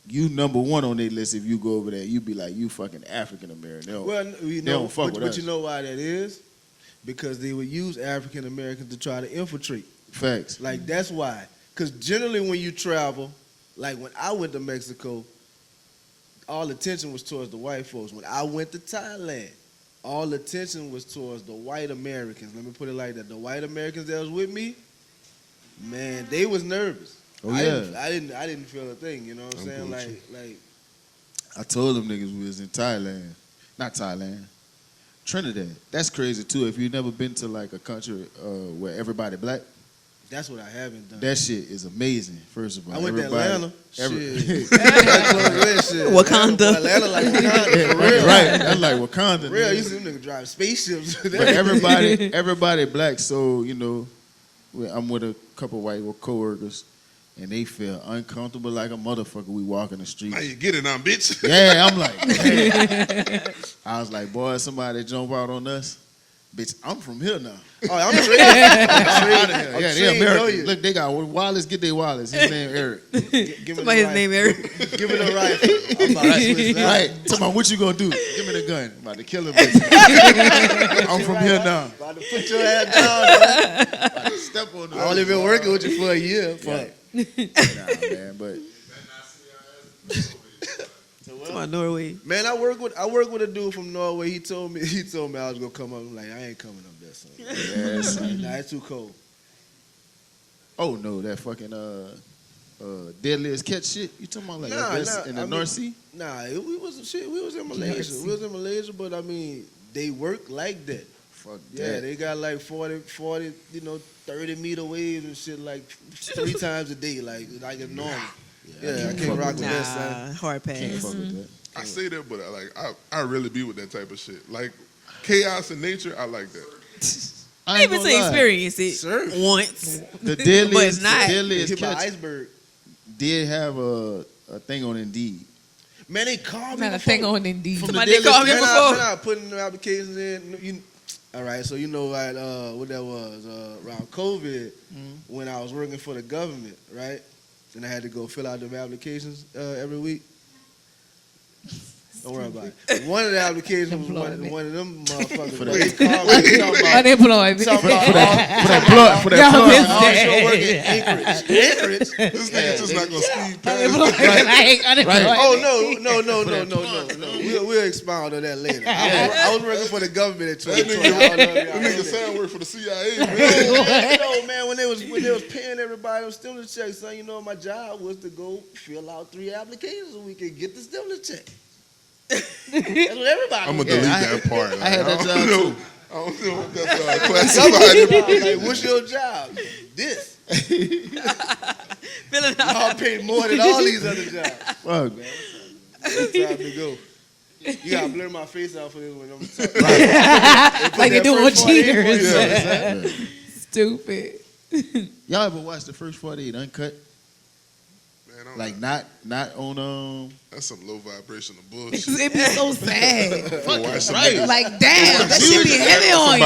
you number 1 on their list if you go over there. You be like, you fucking African American. Well, you know, don't fuck with but us. you know why that is? Because they would use African Americans to try to infiltrate. Facts. Like, that's why. Because generally when you travel, like when I went to Mexico, all attention was towards the white folks. When I went to Thailand, all attention was towards the white Americans. Let me put it like that. The white Americans that was with me, man, they was nervous. Oh, yeah. I didn't feel a thing, you know what I'm saying? with you. Like I told them niggas we was in Thailand. Not Thailand. Trinidad. That's crazy too. If you've never been to like a country where everybody black, that's what I haven't done. that shit is amazing. First of all, I went to everybody- Atlanta. every- Shit. Shit. Wakanda. Atlanta like Wakanda. For real. Right, that's like Wakanda. For real, nigga. you see them niggas drive spaceships. But everybody black. So you know, I'm with a couple white coworkers, and they feel uncomfortable like a motherfucker. We walking the street. Now you get it now, bitch. Yeah, I'm like, man. I was like, boy, somebody jump out on us. Bitch, I'm from here now. Oh, I'm straight. I'm out of here. I'm Yeah, straight, they know American. you. Look, they got Wallace. Get their Wallace. His name Eric. Give me Somebody's the rifle. name Eric. Give me the rifle. I'm about to switch that. Right. Tell me what you gonna do. Give me the gun. I'm about to kill him. Bitch. I'm from here now. About to put your ass down, bro. About to step on the I only been working with you for a year. Fuck. Nah, man, but Come on, Norway. Man, I work with a dude from Norway. He told me I was gonna come up. I'm like, I ain't coming up there, son. yeah, son. Nah, it's too cold. Oh no, that fucking deadliest catch shit. You talking about like Nah, that's in the I North mean- Sea? Nah, we was in Malaysia. We was in Malaysia, but I mean, they work like that. Fuck Yeah, that. they got like 40, 30-meter waves and shit like 3 times a day, like it's normal. Yeah, I can't rock with that, son. Nah, hard Can't pass. fuck with that. I say that, but I really be with that type of shit. Like chaos in nature, I like that. I I ain't even gonna say lie. experience it Surf. once. The deadliest, But it's not. deadliest Hit by catch iceberg. did have a thing on Indeed. Man, they called me Not a before. thing on Indeed. From Somebody the called me deadliest before. Man, I putting the applications in. All right, so you know right, what that was around COVID when I was working for the government, right? And I had to go fill out them applications every week. Don't worry about it. One of the applications was one of them motherfuckers. For but that- they called me talking about Unemployed. talking about For that Y'all plug. missed offshore that. work in Anchorage. Anchorage? This nigga just not gonna speed past. Unemployed. Like, unemployed. Oh no. We'll expound on that later. I was working for the government at 2020. That nigga sound work for the CIA, man. No, man, when they was paying everybody them stimulus checks, son, you know my job was to go fill out 3 applications so we could get the stimulus check. That's what everybody I'm was gonna delete I- that part. I had that don't job know. too. I don't know if that's doing. classified. Like, what's your job? This. Filling out. Y'all paid more than all these other jobs. Fuck. It's time to go. You gotta blur my face out for this one. Like they do on cheaters. Yeah. Stupid. Y'all ever watch the first 48 uncut? Man, I'm Like not, not on that's some low vibrational bullshit. It be so sad. Watch some right. niggas- Like, damn, that should be heavy on you.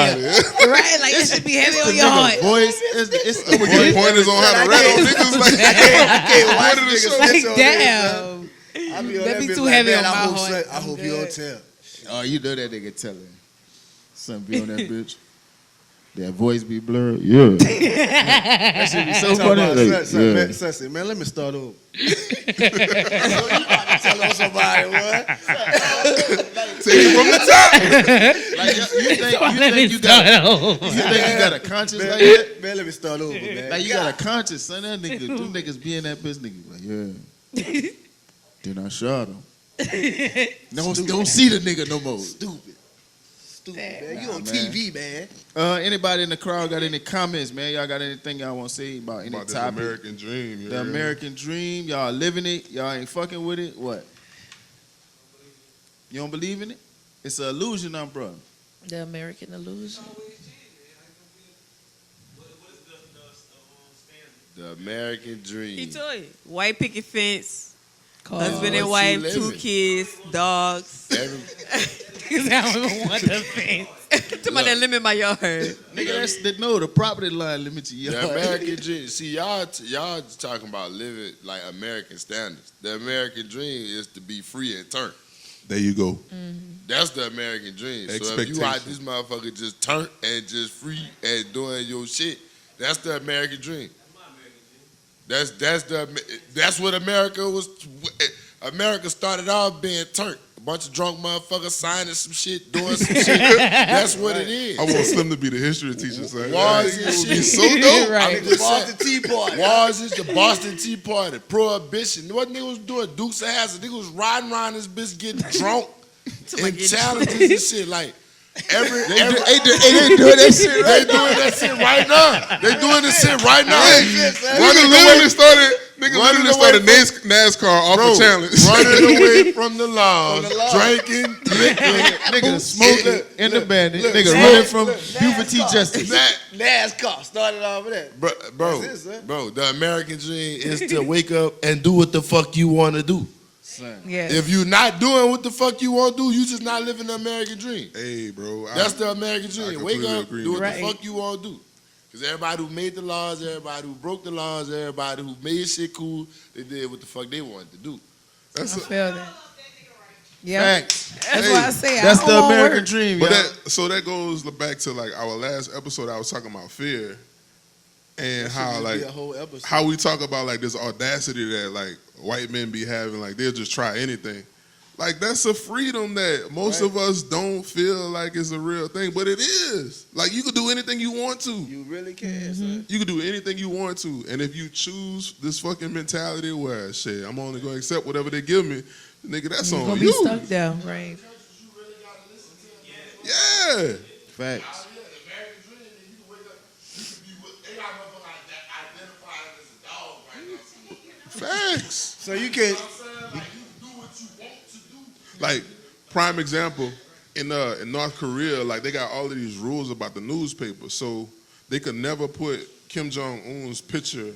Right? Like, it should be heavy on your heart. voice. It's the I'm gonna get voice. pointers on how to rap on niggas. Like, I can't watch What did it niggas show? snitch Like, on damn. this, I be on That that be bitch too like, heavy man, on my I hope heart. son- I I'm hope you good. don't tell. Oh, you know that nigga telling. Son be on that bitch. That voice be blurred. Yeah. That should be so funny. Like, yeah. Son, man, let me start over. You about to tell on somebody, what? Take it from the top. Like, you think you got a conscience like that? Man, let me start over, man. Like you got a conscience, son. That nigga, them niggas be in that bitch, nigga. Like, yeah. Then I shot him. Don't see the nigga no more. Stupid, man. You on man. TV, man. Anybody in the crowd got any comments, man? Y'all got anything y'all want to say about any About this topic? American dream. The American dream. Y'all living it. Y'all ain't fucking with it. What? You don't believe in it? It's an illusion, bro. The American illusion. The American dream. He told you. White picket fence, Call. husband and What you wife, 2 living? kids, dogs. I don't want the fence. Somebody that limit my yard. Nigga, that's the property line limit you. The American dream. See, y'all talking about living like American standards. The American dream is to be free and turn. There you go. That's the American dream. So if you out this motherfucker just turn and just free and doing your shit, that's the American dream. That's what America was. America started off being turned. A bunch of drunk motherfuckers signing some shit, doing some shit. That's what it is. I want Slim to be the history teacher. Son. Wars It and would be shit. so dope. Right. I'm just Boston saying. Tea Party. Wars is the Boston Tea Party, Prohibition. What niggas was doing? Dukes of Hazzard. Niggas was riding around this bitch getting drunk and challenges and shit. Like They doing that shit they right doing that shit right now. They doing this shit right now. Nigga literally started NASCAR off a challenge. Running away from the laws, drinking, Nigga smoking in the bandit. Nigga running from Buford T. Justice. NASCAR started off of that. Bro, That's it, son. bro, the American dream is to wake up and do what the fuck you want to do. Yes. If you're not doing what the fuck you want to do, you just not living the American dream. Hey, bro. That's the American dream. Wake completely up, agree do with what that. the fuck you want to do. Because everybody who made the laws, everybody who broke the laws, everybody who made shit cool, they did what the fuck they wanted to do. I That's feel that. Yeah. Facts. That's why I say That's I the don't want American work. dream, But y'all. that goes back to like our last episode. I was talking about fear and how like Be a whole episode. how we talk about like this audacity that like white men be having. Like they'll just try anything. Like that's a freedom that most of us don't feel like is a real thing, but it is. Like you could do anything you want to. You really can, son. You can do anything you want to, and if you choose this fucking mentality where shit, I'm only gonna accept whatever they give me, nigga, that's You're on gonna be you. stuck there, right? Yeah. Facts. Facts. So you can. Like prime example in North Korea, like they got all of these rules about the newspaper, so they could never put Kim Jong Un's picture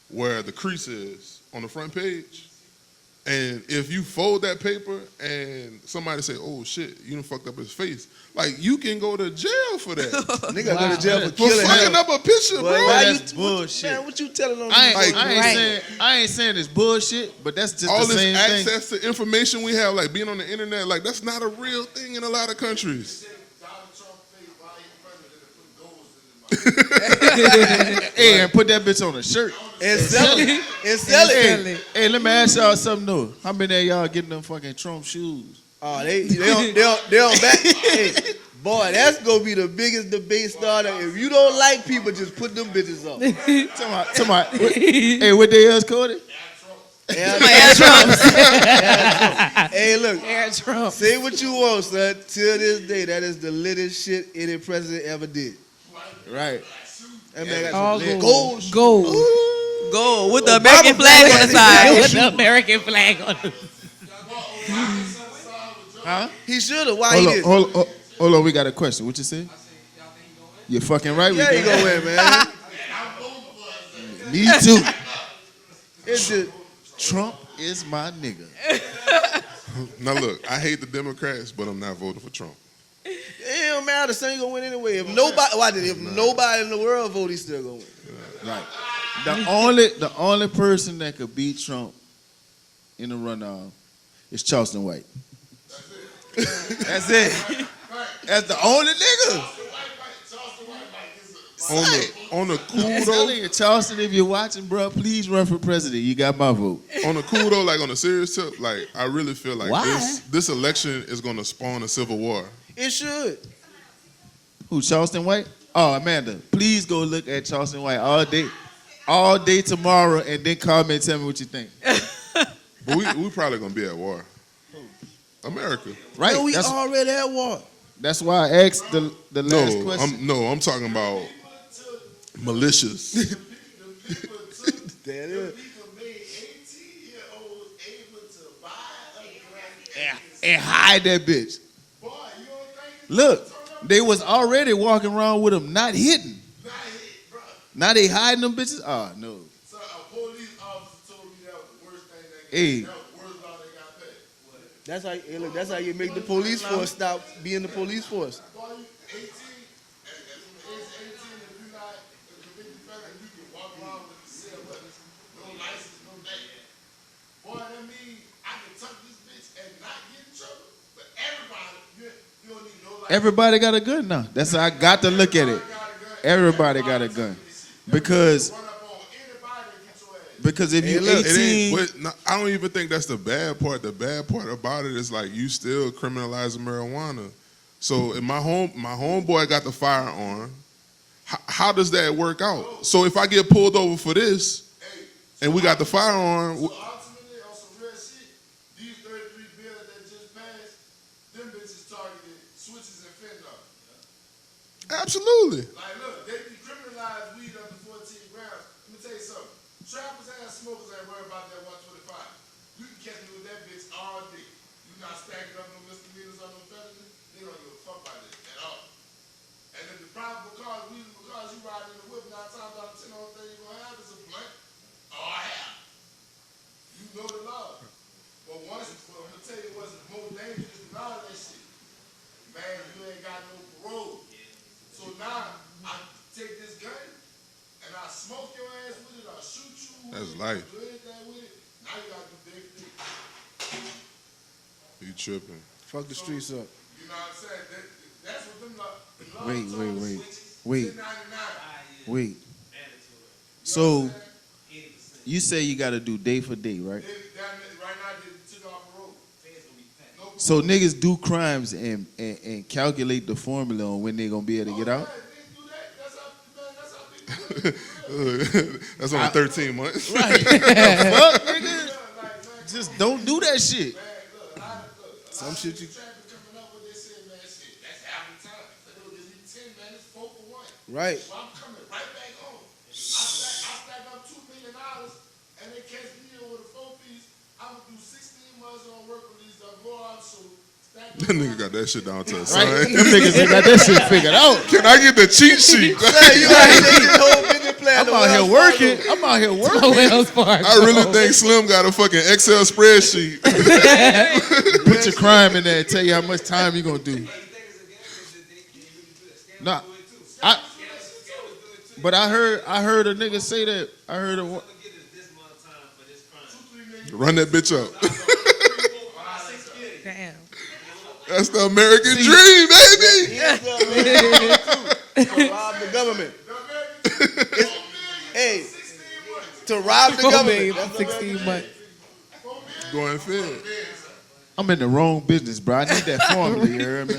where the crease is on the front page. And if you fold that paper and somebody say, "Oh shit, you done fucked up his face," like you can go to jail for that. Nigga go to jail for For killing fucking him. up a picture, Boy, bro. why That's you, bullshit. Man, what you telling on I these ain't, folks? I ain't saying it's bullshit, but that's just All the this same thing. access to information we have, like being on the internet, like that's not a real thing in a lot of countries. Hey, and put that bitch on a shirt. And sell it. And sell it. Hey, let me ask y'all something though. How many of y'all getting them fucking Trump shoes? Oh, they on back. Hey, boy, that's gonna be the biggest debate starter. If you don't like people, just put them bitches up. Hey, what they is, Cody? Hey, look. Air Trump. Say what you want, son. Till this day, that is the littest shit any president ever did. Right. That man got All some lit gold. gold. Gold. Go with the American flag on the side. With the American flag on the Huh? He should have. Why he did? Hold on, we got a question. What you say? You're fucking right. Yeah, we he gonna win, man. Me too. It's just Trump is my nigga. Now look, I hate the Democrats, but I'm not voting for Trump. it don't matter. Son, he gonna win anyway. If nobody in the world vote, he's still gonna win. Right. The only person that could beat Trump in the runoff is Charleston White. That's it. That's the only nigga. On the cool I'm though, telling you, Charleston, if you're watching, bro, please run for president. You got my vote. on the cool though, like on a serious tip, like I really feel like Why? this election is gonna spawn a civil war. It should. Who, Charleston White? Oh, Amanda, please go look at Charleston White all day tomorrow, and then call me and tell me what you think. But we probably gonna be at war. America. Right? No, we that's, already at war. that's why I asked the last question. I'm talking about militias. The people took, That the is. people made 18-year-olds able to buy a gun. And hide that bitch. Boy, you don't think Look, they was already walking around with them not hidden. not hit, bro? Now they hiding them bitches? Oh, no. So a police officer told me that was the worst thing Hey. that was the worst law they got passed. That's how. Hey, look, that's how you make the police force stop being the police force. Boy, you 18, and from the age of 18, if you're not a convicted felon, you can walk around with a cell weapons. No license, no nothing. Boy, that means I can tuck this bitch and not get in trouble. But everybody, you don't need no license. Everybody got a gun now. That's how I got to look at it. Everybody got a gun. Because Run up on anybody and get your ass. because if you It 18, ain't, but no, I don't even think that's the bad part. The bad part about it is like you still criminalizing marijuana. So if my homeboy got the firearm, how does that work out? So if I get pulled over for this and we got the firearm, So ultimately, on some real shit, these 33 bills that just passed, them bitches targeted switches and fentanyl. absolutely. Like, look, they decriminalized weed under 14 grams. Let me tell you something. Trappers and smokers ain't worried about that 125. You can catch me with that bitch all day. You not stacking up no misdemeanors on no felonies, they don't give a fuck about it at all. And if the problem because you riding in the whip 9 times out of 10, the only thing you're gonna have is a blunt or a hat. You know the law. But I'm gonna tell you what's more dangerous than all that shit. Man, you ain't got no parole. So now I take this gun and I smoke your ass with it, I'll shoot you with That's it, life. do anything with it. Now you gotta do big things. You tripping? Fuck the streets up. You know what I'm saying? That's what them laws Wait. $10.99. Wait. So you say you got to do day for day, right? Right now they took off parole. No So niggas do crimes and calculate the formula on when they gonna be able to get out. They do that. That's how people do it. That's only 13 months. Fuck, nigga. Just don't do that shit. Some shit you. Traffic coming up with this shit, man. Shit, that's half the time. It'll give you 10 minutes, 4 for 1. Right. So I'm coming right back home. I stack up $2 million and they catch me with a 4-piece. I would do 16 months on work release. I'll go out, so stack up. That nigga got that shit down to a Right? science. Them niggas ain't got that shit figured out. Can I get the cheat sheet? I'm out here working. I'm out here working. Wells Fargo. I really think Slim got a fucking Excel spreadsheet. Put your crime in there and tell you how much time you gonna do. Nah, but I heard a nigga say that. I heard a. Run that bitch up. Damn. That's the American dream, baby. To rob the government. Hey, to rob the government. That's 16 months. Going fed. I'm in the wrong business, bro. I need that formula, you heard me?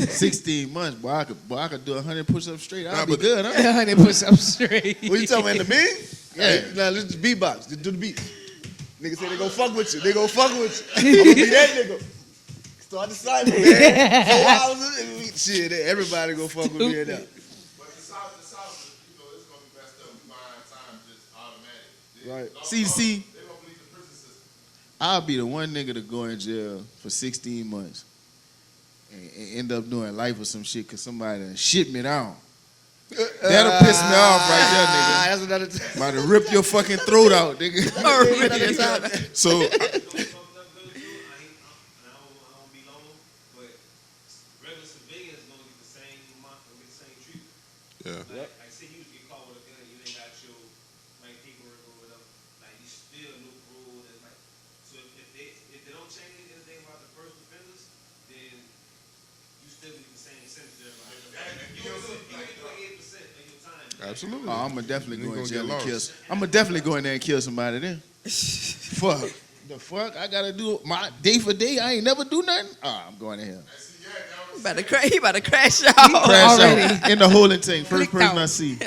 16 months, boy. I could do 100 push-ups straight. I'll be but- good, huh? 100 push up straight. What you talking about, in the beat? Yeah. Now let's just beatbox. Just do the beat. Niggas say they gon' fuck with you. They gon' fuck with you. I'm gonna be that nigga. Start the cycle, man. 4 hours. Shit, everybody gon' fuck with me in there. But the South, you know, it's gonna be messed up. We buying time just automatic. Right. See, They don't believe the prison system. I'll be the one nigga to go in jail for 16 months and end up doing life or some shit because somebody done shit me down. That'll piss me off right there, nigga. That's another time. About to rip your fucking throat out, nigga. So yeah. Like, say you get caught with a gun, you ain't got your like paperwork or whatever. Like you still no parole. And like, so if they don't change anything about the first offenders, then you still get the same sentence. Everybody. You can do 8%, and Absolutely. Oh, I'm gonna definitely You go in gonna jail get and kill. lost. I'm gonna definitely go in there and kill somebody then. Fuck. The fuck? I gotta do my day for day. I ain't never do nothing. Ah, I'm going in here. He about to crash out. Crash already. out in the holding tank. First Clicked person out. I see.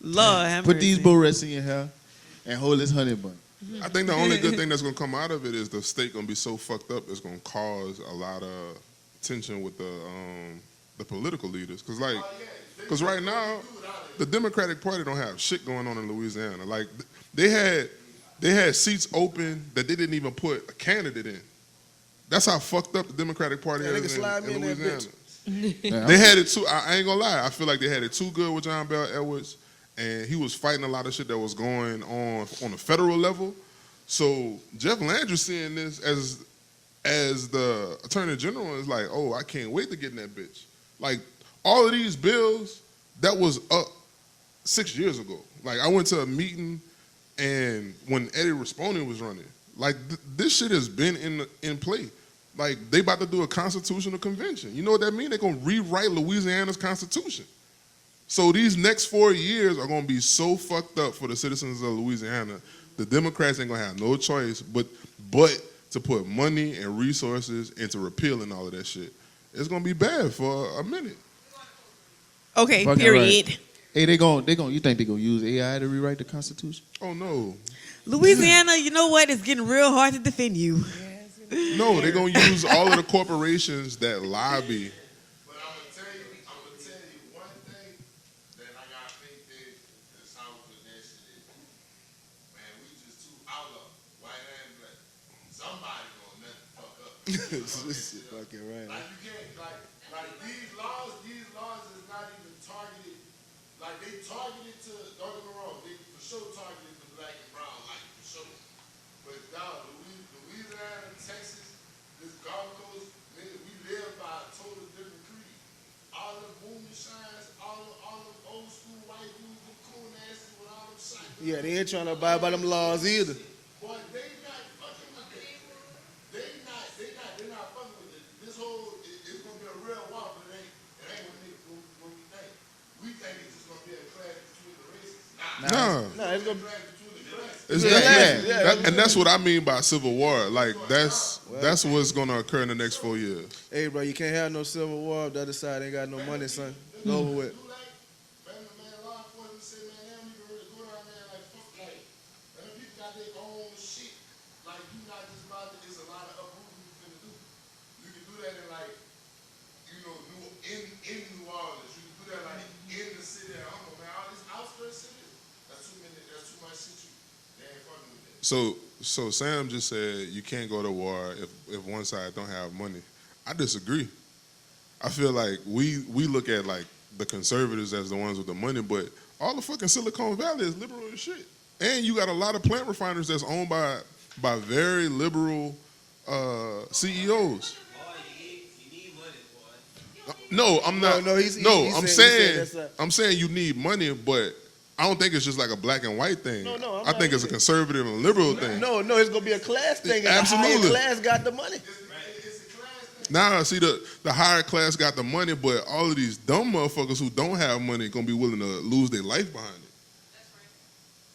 Lord, have Put these mercy. Borettes in your hair and hold this honey bun. I think the only good thing that's gonna come out of it is the state gonna be so fucked up it's gonna cause a lot of tension with the political leaders. Cause right now the Democratic Party don't have shit going on in Louisiana. Like they had seats open that they didn't even put a candidate in. That's how fucked up the Democratic Party Yeah, they can is slide me in in that Louisiana. Yeah, They had it too. I ain't gonna lie. I feel like they had it too good with John Bell Edwards, and he was fighting a lot of shit that was going on the federal level. So Jeff Landry seeing this as the Attorney General is like, oh, I can't wait to get in that bitch. Like all of these bills that was up 6 years ago. Like I went to a meeting, and when Eddie Rispone was running, like this shit has been in play. Like they about to do a constitutional convention. You know what that means? They're gonna rewrite Louisiana's constitution. So these next 4 years are gonna be so fucked up for the citizens of Louisiana. The Democrats ain't gonna have no choice but to put money and resources into repealing all of that shit. It's gonna be bad for a minute. Okay, Fucking period. right. Hey, you think they gonna use AI to rewrite the Constitution? Oh no. Louisiana, you know what? It's getting real hard to defend you. No, they're gonna use all of the corporations that lobby. But I'm gonna tell you one thing that I got faith in the South with that shit is, man, we just too outlaw, white and black. Somebody gonna let the fuck up. This is fucking right. Like you can't like these laws is not even targeted. Like they targeted to, don't get me wrong, they for sure targeted to black and brown, like for sure. But dog, Louisiana, Texas, this Gulf Coast, man, we live by a total different creed. All the boom and shines, all the old school white dudes with cool asses with all them shots. Yeah, they ain't trying to abide by them laws either. Boy, they not fucking with it. They're not fucking with it. This whole, it's gonna be a real war, but it ain't what we think. We think it's just gonna be a clash between the races. Nah. Nah, it's gonna be. Clash between the classes. It's and that's what I mean by civil war. Like that's what's gonna occur in the next 4 years. Hey, bro, you can't have no civil war if the other side ain't got no money, son. It's over with. Man, law enforcement say, man, they don't even really go down there like fuck, like, man, people got their own shit. Like, you not just about to, there's a lot of uprooting you finna do. You can do that in like, you know, in New Orleans. You can do that like in the city of Humble, man. All these outskirts cities, that's too much shit they ain't fucking with that. So Sam just said you can't go to war if one side don't have money. I disagree. I feel like we look at like the conservatives as the ones with the money, but all the fucking Silicon Valley is liberal as shit. And you got a lot of plant refiners that's owned by very liberal CEOs. No, I'm not. No, I'm saying you need money, but I don't think it's just like a black and white thing. No, I'm I not think it's a either. conservative and liberal thing. No, it's gonna be a class thing. And Absolutely. the higher class got the money. Now, see, the higher class got the money, but all of these dumb motherfuckers who don't have money gonna be willing to lose their life behind it.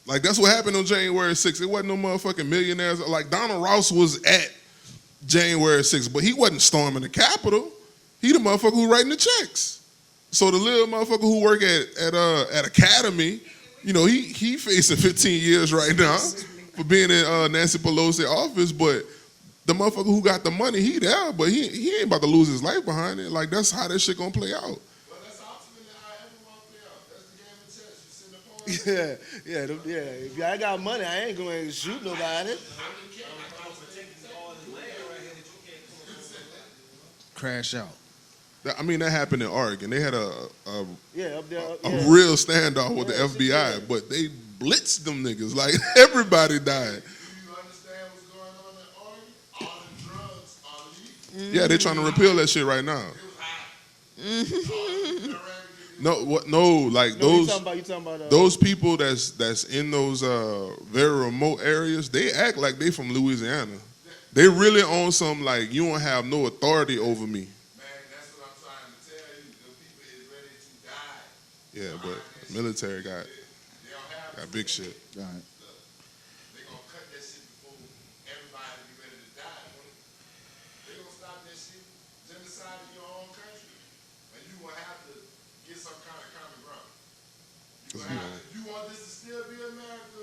Like, that's what happened on January 6th. It wasn't no motherfucking millionaires. Like, Donald Ross was at January 6th, but he wasn't storming the Capitol. He the motherfucker who writing the checks. So the little motherfucker who work at Academy, you know, he facing 15 years right now for being in Nancy Pelosi office, but the motherfucker who got the money, he there, but he ain't about to lose his life behind it. Like, that's how that shit gonna play out. Well, that's ultimately how everyone play out. That's the game of chess. You send the point. Yeah. If I got money, I ain't going to shoot nobody. Crash out. I mean, that happened in Oregon. They had a Yeah, up there. real standoff with the FBI, but they blitzed them niggas. Like, everybody died. Do you understand what's going on in Oregon? All the drugs are legal. Yeah, they're trying to repeal that shit right now. It was high. Like No, you those talking about those people that's in those very remote areas, they act like they from Louisiana. They really on some like you don't have no authority over me. Man, that's what I'm trying to tell you. The people is ready to die. Yeah, but military got They don't have big shit. All right. They gonna cut that shit before everybody be ready to die. They gonna stop that shit, genocide in your own country, and you gonna have to get some kind of common ground. You want this to still be America?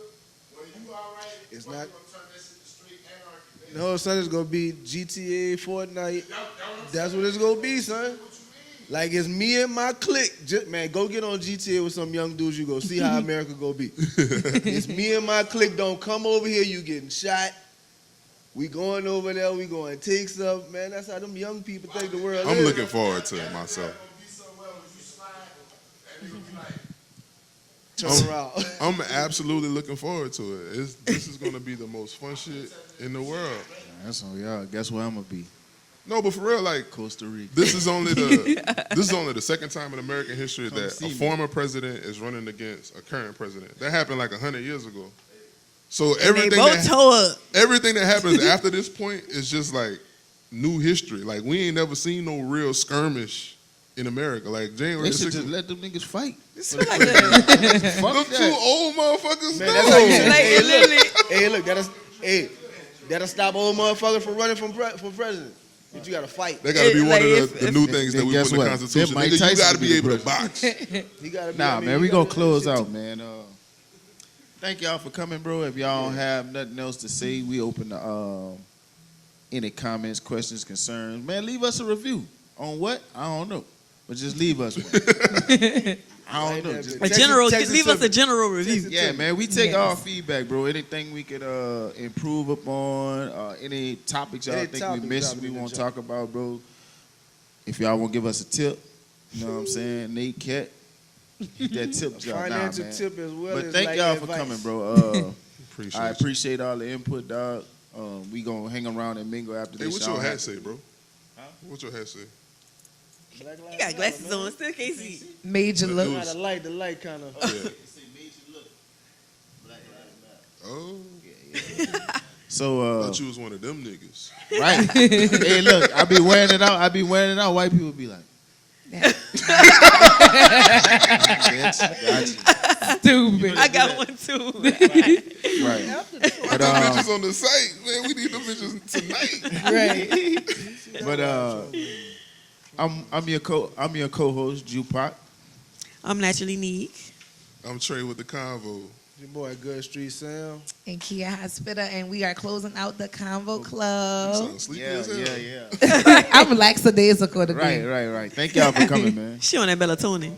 Well, you all right? It's Well, not- you gonna turn that shit to straight anarchy? No, son, it's gonna be GTA, Fortnite. That's what it's gonna be, son. Like it's me and my clique. Just, man, go get on GTA with some young dudes. You go see how America gonna be. It's me and my clique. Don't come over here. You getting shot. We going over there. We going to take stuff. Man, that's how them young people think the world I'm is. looking forward to it myself. Gonna be somewhere where you slide, and you be like, Turn around. I'm absolutely looking forward to it. This is gonna be the most fun shit in the world. That's on y'all. Guess where I'm gonna be? No, but for real, like Costa Rica. this is only the second time in American history Come that see a me. former president is running against a current president. That happened like 100 years ago. So And they everything both tore up. everything that happens after this point is just like new history. Like we ain't never seen no real skirmish in America. Like January They should 6th. just let them niggas fight. Them Fuck two that. old motherfuckers. Man, that's how you No. Like, hey, it literally- look, hey, look, that'll stop old motherfuckers from running for president. But you gotta fight. That gotta be It- one like, of if- the new things that then we guess put in the what? Constitution. Then Mike Nigga, you Tyson gotta be be the able to box. He gotta be. Nah, I mean, man, you we gonna gotta- close out, man. Thank y'all for coming, bro. If y'all don't have nothing else to say, we open to any comments, questions, concerns. Man, leave us a review. On what? I don't know. But just leave us one. I don't know. Just, A general, Text it leave to us me. a general review. yeah, man, we take Yes. all feedback, bro. Anything we could improve upon, any topics y'all Any think topics we missed, y'all we need to want to jump. talk about, bro. If y'all want to give us a tip, you know what I'm saying? Nate Cat, that tip job. Nah, Financial man. tip as well. But as thank like y'all for advice. coming, bro. Appreciate I you. appreciate all the input, dog. We gonna hang around and mingle after Hey, this. what's Y'all your have- hat say, bro? What's your hat say? Black He Lives got Matter, glasses man. on, still can't see. Major But look. it Nah, was- the light kind of. Yeah. Oh, So, thought you was one of them niggas. right. Hey, look, I be wearing it out. White people be like, bitch, gotcha. Stupid. I got one too. Right. But, Them bitches on the site, man. We need them bitches tonight. Right. I'm your co-host, Jupac. I'm naturally neat. I'm Trey with the Convo. Your boy, Good Street Sam. And Kia Hospital, and we are closing out the Convo You Club. sound sleepy as hell. Yeah. I'm lackadaisical today. Right. Thank y'all for coming, man. She on that melatonin.